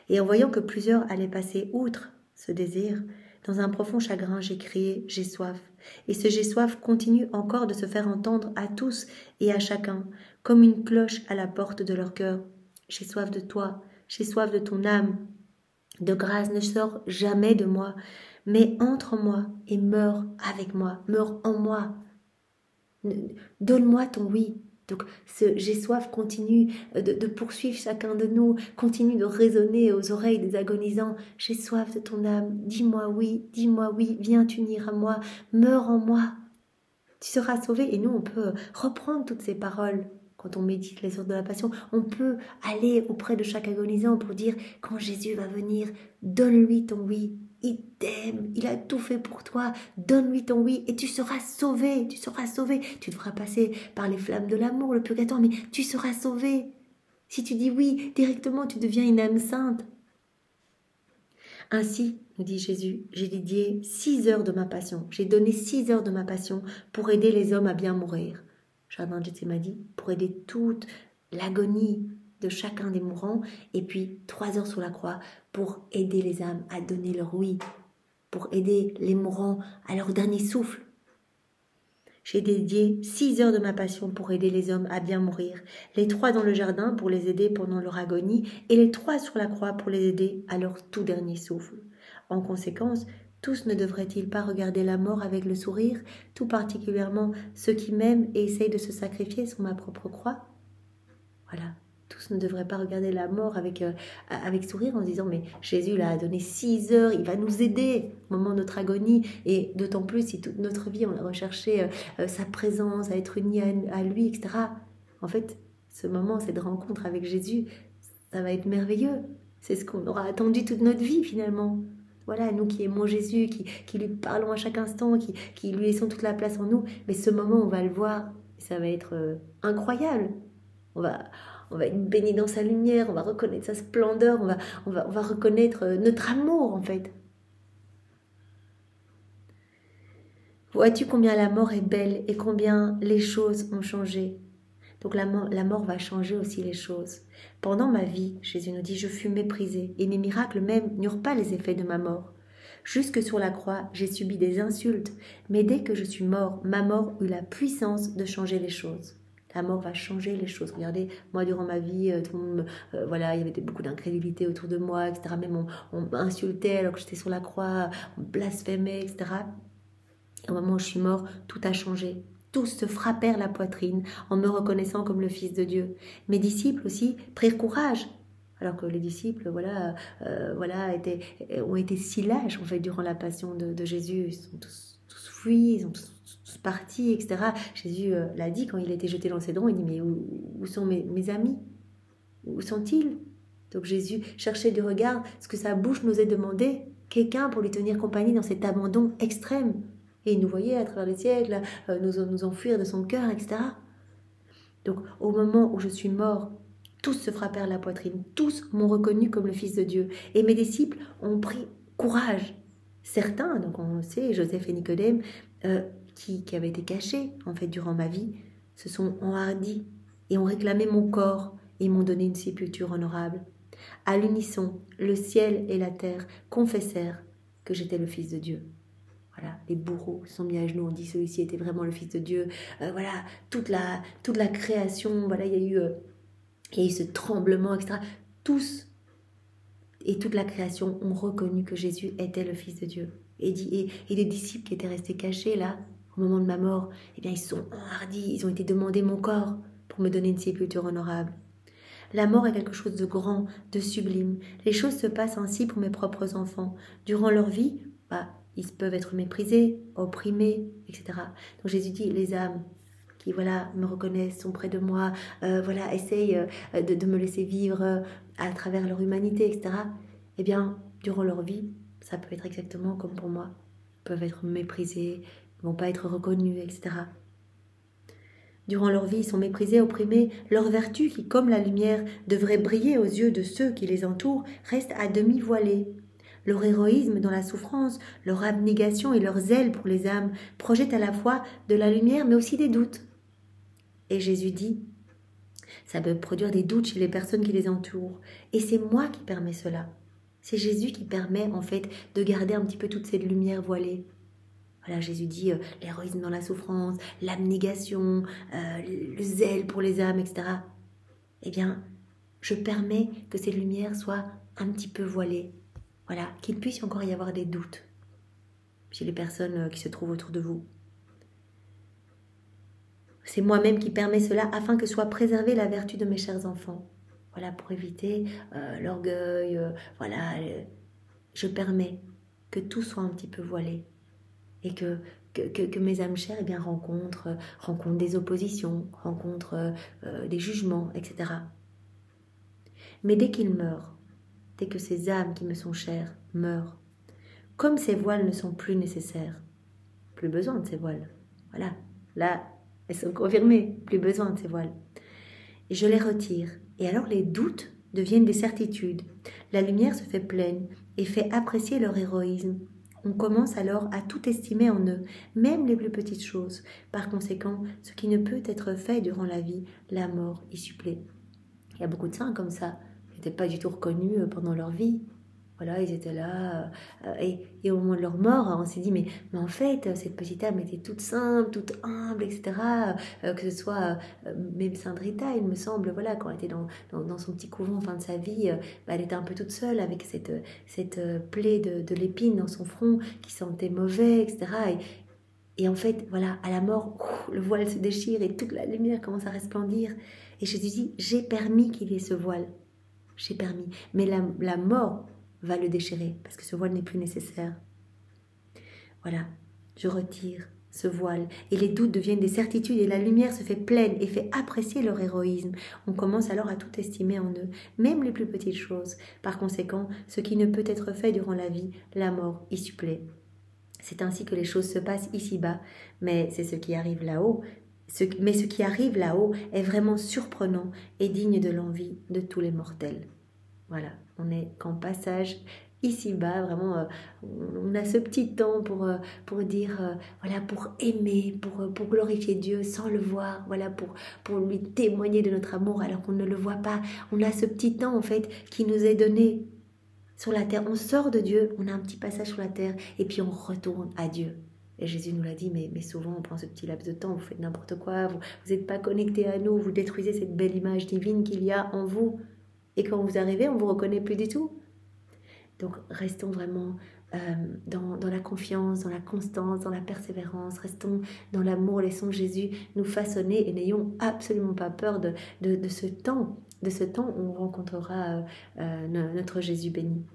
Et en voyant que plusieurs allaient passer outre ce désir, dans un profond chagrin, j'ai crié, j'ai soif. Et ce j'ai soif continue encore de se faire entendre à tous et à chacun, comme une cloche à la porte de leur cœur. J'ai soif de toi, j'ai soif de ton âme. De grâce ne sors jamais de moi, mais entre en moi et meurs avec moi, meurs en moi. Donne-moi ton oui. Donc ce j'ai soif continue de poursuivre chacun de nous, continue de résonner aux oreilles des agonisants. J'ai soif de ton âme, dis-moi oui, viens t'unir à moi, meurs en moi. Tu seras sauvé. Et nous, on peut reprendre toutes ces paroles quand on médite les sources de la passion. On peut aller auprès de chaque agonisant pour dire, quand Jésus va venir, donne-lui ton oui. Il t'aime, il a tout fait pour toi, donne-lui ton oui et tu seras sauvé, tu seras sauvé. Tu devras passer par les flammes de l'amour, le purgatoire, mais tu seras sauvé. Si tu dis oui, directement tu deviens une âme sainte. Ainsi, nous dit Jésus, j'ai dédié 6 heures de ma passion, j'ai donné 6 heures de ma passion pour aider les hommes à bien mourir. Jardin de Gethsémani, pour aider toute l'agonie de chacun des mourants, et puis 3 heures sur la croix pour aider les âmes à donner leur oui, pour aider les mourants à leur dernier souffle. J'ai dédié 6 heures de ma passion pour aider les hommes à bien mourir, les 3 dans le jardin pour les aider pendant leur agonie, et les 3 sur la croix pour les aider à leur tout dernier souffle. En conséquence, tous ne devraient-ils pas regarder la mort avec le sourire, tout particulièrement ceux qui m'aiment et essayent de se sacrifier sur ma propre croix? Voilà. Tous ne devraient pas regarder la mort avec sourire en se disant mais Jésus là, a donné 6 heures, il va nous aider au moment de notre agonie, et d'autant plus si toute notre vie on a recherché sa présence, à être unis à lui, etc. En fait, ce moment, cette rencontre avec Jésus, ça va être merveilleux. C'est ce qu'on aura attendu toute notre vie finalement. Voilà, nous qui aimons Jésus, qui lui parlons à chaque instant, qui lui laissons toute la place en nous, mais ce moment on va le voir, ça va être incroyable. On va être baigné dans sa lumière, on va reconnaître sa splendeur, on va reconnaître notre amour en fait. Vois-tu combien la mort est belle et combien les choses ont changé? Donc la mort va changer aussi les choses. Pendant ma vie, Jésus nous dit, je fus méprisé et mes miracles même n'eurent pas les effets de ma mort. Jusque sur la croix, j'ai subi des insultes, mais dès que je suis mort, ma mort eut la puissance de changer les choses. La mort va changer les choses. Regardez, moi, durant ma vie, tout le monde, voilà, il y avait beaucoup d'incrédulité autour de moi, etc. Même on m'insultait alors que j'étais sur la croix, on blasphémait, etc. Et au moment où je suis mort, tout a changé. Tous se frappèrent la poitrine en me reconnaissant comme le Fils de Dieu. Mes disciples aussi prirent courage, alors que les disciples, ont été si lâches en fait durant la passion de Jésus. Ils sont tous fuis, ils sont tous partis, etc. Jésus l'a dit quand il a été jeté dans le cédron, il dit mais où sont mes amis? Où sont-ils? Donc Jésus cherchait du regard ce que sa bouche n'osait demander, quelqu'un pour lui tenir compagnie dans cet abandon extrême. Et il nous voyait à travers les siècles, nous enfuir de son cœur, etc. Donc au moment où je suis mort, tous se frappèrent la poitrine, tous m'ont reconnu comme le Fils de Dieu. Et mes disciples ont pris courage. Certains, donc on sait, Joseph et Nicodème, qui avaient été cachés en fait durant ma vie, se sont enhardis et ont réclamé mon corps et m'ont donné une sépulture honorable. À l'unisson, le ciel et la terre confessèrent que j'étais le Fils de Dieu. Voilà, les bourreaux sont mis à genoux, on dit celui-ci était vraiment le Fils de Dieu. Voilà, toute la création, voilà, il y a eu ce tremblement, etc. Tous et toute la création ont reconnu que Jésus était le Fils de Dieu. Et les disciples qui étaient restés cachés là, au moment de ma mort, eh bien ils sont enhardis, ils ont été demander mon corps pour me donner une sépulture honorable. La mort est quelque chose de grand, de sublime. Les choses se passent ainsi pour mes propres enfants. Durant leur vie, ils peuvent être méprisés, opprimés, etc. Donc Jésus dit, les âmes qui me reconnaissent, sont près de moi, essayent de me laisser vivre à travers leur humanité, etc. Eh bien, durant leur vie, ça peut être exactement comme pour moi. Ils peuvent être méprisés, ils ne vont pas être reconnus, etc. Durant leur vie, ils sont méprisés, opprimés. Leur vertu, qui, comme la lumière, devrait briller aux yeux de ceux qui les entourent, reste à demi voilée. Leur héroïsme dans la souffrance, leur abnégation et leur zèle pour les âmes projettent à la fois de la lumière, mais aussi des doutes. Et Jésus dit, ça peut produire des doutes chez les personnes qui les entourent. Et c'est moi qui permets cela. C'est Jésus qui permet en fait de garder un petit peu toute cette lumière voilée. Voilà, Jésus dit l'héroïsme dans la souffrance, l'abnégation, le zèle pour les âmes, etc. Eh bien, je permets que cette lumière soit un petit peu voilée. Voilà, qu'il puisse encore y avoir des doutes chez les personnes qui se trouvent autour de vous. C'est moi-même qui permets cela afin que soit préservée la vertu de mes chers enfants. Voilà, pour éviter l'orgueil, je permets que tout soit un petit peu voilé et que mes âmes chères rencontrent des oppositions, rencontrent des jugements, etc. Mais dès qu'ils meurent, dès que ces âmes qui me sont chères meurent, comme ces voiles ne sont plus nécessaires, plus besoin de ces voiles. Voilà, là, elles sont confirmées, plus besoin de ces voiles. Et je les retire. Et alors les doutes deviennent des certitudes. La lumière se fait pleine et fait apprécier leur héroïsme. On commence alors à tout estimer en eux, même les plus petites choses. Par conséquent, ce qui ne peut être fait durant la vie, la mort y supplée. Il y a beaucoup de saints comme ça, qui n'étaient pas du tout reconnus pendant leur vie. Voilà, ils étaient là, et au moment de leur mort, on s'est dit, mais en fait, cette petite âme était toute simple, toute humble, etc. Que ce soit, même Sainte Rita, il me semble, voilà, quand elle était dans son petit couvent en fin de sa vie, elle était un peu toute seule avec cette plaie de l'épine dans son front qui sentait mauvais, etc. Et en fait, voilà, à la mort, le voile se déchire et toute la lumière commence à resplendir. Et Jésus dit, j'ai permis qu'il y ait ce voile. J'ai permis. Mais la mort va le déchirer, parce que ce voile n'est plus nécessaire. Voilà, je retire ce voile, et les doutes deviennent des certitudes, et la lumière se fait pleine et fait apprécier leur héroïsme. On commence alors à tout estimer en eux, même les plus petites choses. Par conséquent, ce qui ne peut être fait durant la vie, la mort y supplée. C'est ainsi que les choses se passent ici-bas, mais c'est ce qui arrive là-haut. Mais ce qui arrive là-haut est vraiment surprenant et digne de l'envie de tous les mortels. Voilà, on n'est qu'en passage ici-bas, vraiment, on a ce petit temps pour dire, pour aimer, pour glorifier Dieu sans le voir, voilà, pour lui témoigner de notre amour alors qu'on ne le voit pas. On a ce petit temps, en fait, qui nous est donné sur la terre. On sort de Dieu, on a un petit passage sur la terre, et puis on retourne à Dieu. Et Jésus nous l'a dit, mais souvent on prend ce petit laps de temps, vous faites n'importe quoi, vous n'êtes pas connecté à nous, vous détruisez cette belle image divine qu'il y a en vous. Et quand vous arrivez, on ne vous reconnaît plus du tout. Donc, restons vraiment dans la confiance, dans la constance, dans la persévérance. Restons dans l'amour, laissons Jésus nous façonner et n'ayons absolument pas peur de ce temps où on rencontrera notre Jésus béni.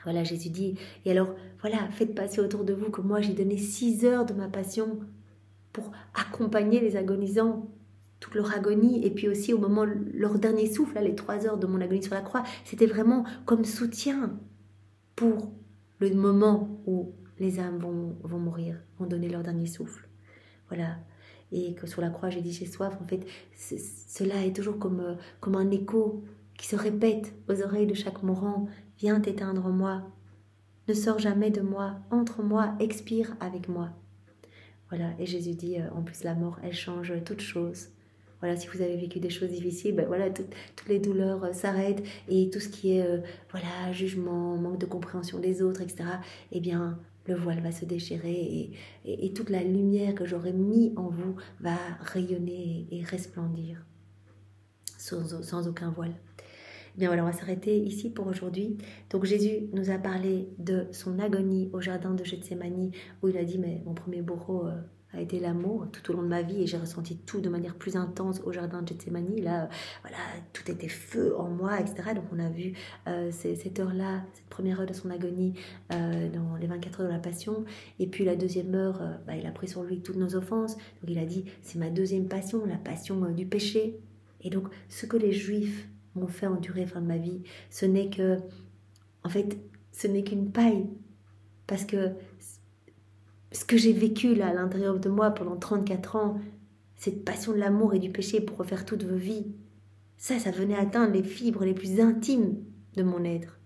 Voilà, Jésus dit, et alors, voilà, faites passer autour de vous que moi j'ai donné 6 heures de ma passion pour accompagner les agonisants, toute leur agonie, et puis aussi au moment, leur dernier souffle, là, les 3 heures de mon agonie sur la croix, c'était vraiment comme soutien pour le moment où les âmes vont mourir, vont donner leur dernier souffle. Voilà. Et que sur la croix, j'ai dit j'ai soif, en fait, cela est toujours comme un écho qui se répète aux oreilles de chaque mourant. Viens t'éteindre en moi, ne sors jamais de moi, entre moi, expire avec moi. Voilà, et Jésus dit, en plus la mort, elle change toutes choses. Voilà, si vous avez vécu des choses difficiles, ben voilà, toutes les douleurs s'arrêtent et tout ce qui est jugement, manque de compréhension des autres, etc., eh bien, le voile va se déchirer et toute la lumière que j'aurais mis en vous va rayonner et resplendir sans aucun voile. Bien voilà, on va s'arrêter ici pour aujourd'hui. Donc Jésus nous a parlé de son agonie au jardin de Gethsémani où il a dit, mais mon premier bourreau a été l'amour tout au long de ma vie et j'ai ressenti tout de manière plus intense au jardin de Gethsémani. Là, voilà, tout était feu en moi, etc. Donc on a vu cette heure-là, cette première heure de son agonie dans les 24 heures de la Passion. Et puis la deuxième heure, il a pris sur lui toutes nos offenses. Donc il a dit, c'est ma deuxième passion, la passion du péché. Et donc ce que les Juifs m'ont fait endurer fin de ma vie, ce n'est que, en fait, ce n'est qu'une paille. Parce que ce que j'ai vécu là à l'intérieur de moi pendant 34 ans, cette passion de l'amour et du péché pour refaire toutes vos vies, ça venait atteindre les fibres les plus intimes de mon être.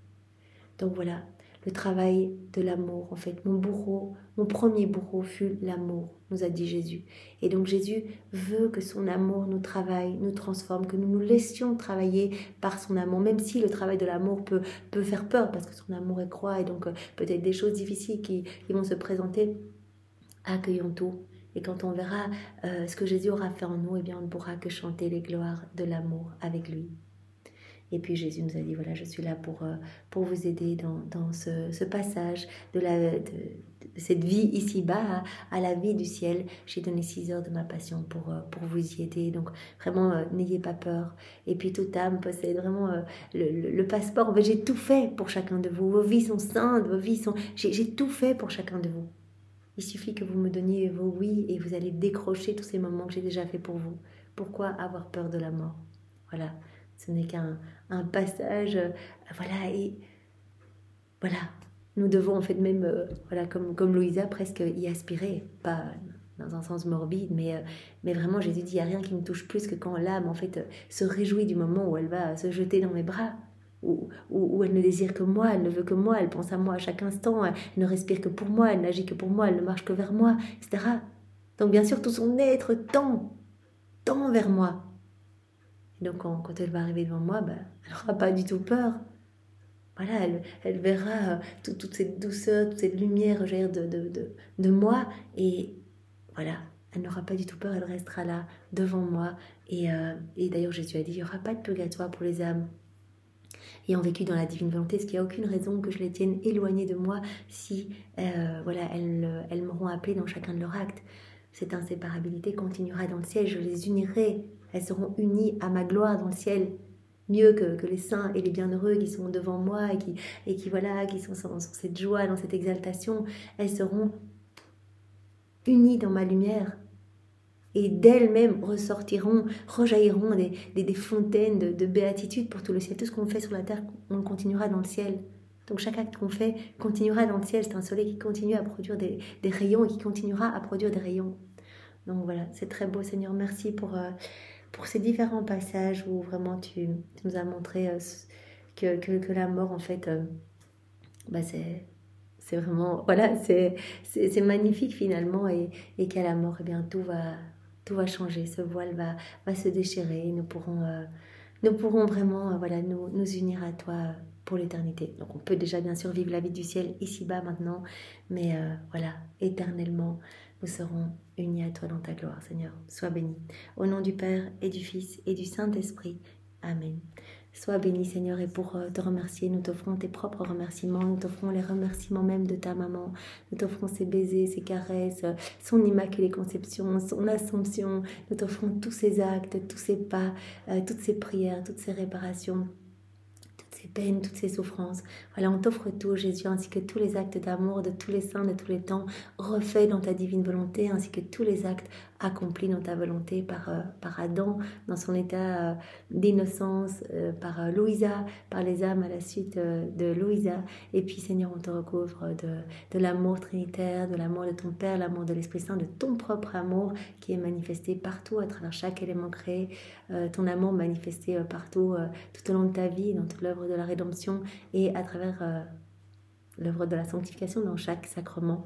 Donc voilà, le travail de l'amour, en fait, mon bourreau, mon premier bourreau fut l'amour, nous a dit Jésus. Et donc Jésus veut que son amour nous travaille, nous transforme, que nous nous laissions travailler par son amour, même si le travail de l'amour peut faire peur, parce que son amour est croix, et donc peut-être des choses difficiles qui vont se présenter. Accueillons tout. Et quand on verra ce que Jésus aura fait en nous, eh bien on ne pourra que chanter les gloires de l'amour avec lui. Et puis Jésus nous a dit, voilà, je suis là pour vous aider dans ce passage de cette vie ici-bas à la vie du ciel. J'ai donné 6 heures de ma passion pour vous y aider. Donc vraiment, n'ayez pas peur. Et puis toute âme possède vraiment le passeport. En fait, j'ai tout fait pour chacun de vous. Vos vies sont saintes, vos vies sont... J'ai tout fait pour chacun de vous. Il suffit que vous me donniez vos oui et vous allez décrocher tous ces moments que j'ai déjà fait pour vous. Pourquoi avoir peur de la mort? Voilà, ce n'est qu'un passage. Voilà, et voilà, nous devons en fait même, voilà, comme Louisa, presque y aspirer. Pas dans un sens morbide, mais vraiment Jésus dit, il n'y a rien qui me touche plus que quand l'âme en fait se réjouit du moment où elle va se jeter dans mes bras. Où elle ne désire que moi, elle ne veut que moi, elle pense à moi à chaque instant, elle ne respire que pour moi, elle n'agit que pour moi, elle ne marche que vers moi, etc. Donc bien sûr, tout son être tend vers moi. Et donc quand elle va arriver devant moi, elle n'aura pas du tout peur. Voilà, elle verra toute cette douceur, toute cette lumière jaillir de moi, et voilà, elle n'aura pas du tout peur, elle restera là, devant moi. Et d'ailleurs, Jésus a dit, il n'y aura pas de purgatoire pour les âmes ayant vécu dans la divine volonté, parce qu'il n'y a aucune raison que je les tienne éloignées de moi si voilà, elles m'auront appelé dans chacun de leurs actes. Cette inséparabilité continuera dans le ciel, je les unirai, elles seront unies à ma gloire dans le ciel, mieux que les saints et les bienheureux qui sont devant moi et qui voilà, qui sont dans cette joie, dans cette exaltation. Elles seront unies dans ma lumière. Et d'elles-mêmes ressortiront, rejailliront des fontaines de béatitude pour tout le ciel. Tout ce qu'on fait sur la terre, on le continuera dans le ciel. Donc chaque acte qu'on fait continuera dans le ciel. C'est un soleil qui continue à produire des rayons et qui continuera à produire des rayons. Donc voilà, c'est très beau, Seigneur. Merci pour ces différents passages où vraiment tu nous as montré que la mort, en fait, c'est vraiment, voilà, c'est magnifique finalement, et qu'à la mort, eh bien, tout va changer, ce voile va se déchirer, et nous pourrons vraiment voilà, nous unir à toi pour l'éternité. Donc on peut déjà bien sûr vivre la vie du ciel ici-bas maintenant, mais voilà, éternellement, nous serons unis à toi dans ta gloire, Seigneur. Sois béni. Au nom du Père et du Fils et du Saint-Esprit. Amen. Sois béni, Seigneur, et pour te remercier, nous t'offrons tes propres remerciements, nous t'offrons les remerciements même de ta maman, nous t'offrons ses baisers, ses caresses, son immaculée conception, son assomption, nous t'offrons tous ses actes, tous ses pas, toutes ses prières, toutes ses réparations, toutes ses peines, toutes ses souffrances. Voilà, on t'offre tout, Jésus, ainsi que tous les actes d'amour de tous les saints de tous les temps, refaits dans ta divine volonté, ainsi que tous les actes accompli dans ta volonté par Adam, dans son état d'innocence, par Louisa, par les âmes à la suite de Louisa. Et puis, Seigneur, on te recouvre de l'amour trinitaire, de l'amour de ton Père, l'amour de l'Esprit Saint, de ton propre amour qui est manifesté partout à travers chaque élément créé, ton amour manifesté partout, tout au long de ta vie, dans toute l'œuvre de la rédemption et à travers l'œuvre de la sanctification dans chaque sacrement.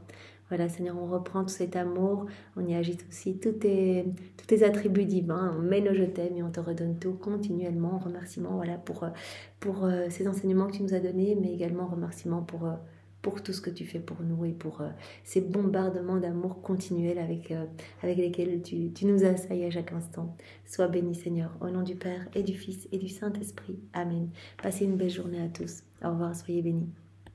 Voilà, Seigneur, on reprend tout cet amour, on y agite aussi tous tes attributs divins, on met nos je t'aime et on te redonne tout continuellement en remerciement, voilà, pour ces enseignements que tu nous as donnés, mais également en remerciement pour tout ce que tu fais pour nous et pour ces bombardements d'amour continuels avec lesquels tu nous assailles à chaque instant. Sois béni, Seigneur, au nom du Père et du Fils et du Saint-Esprit. Amen. Passez une belle journée à tous. Au revoir, soyez bénis.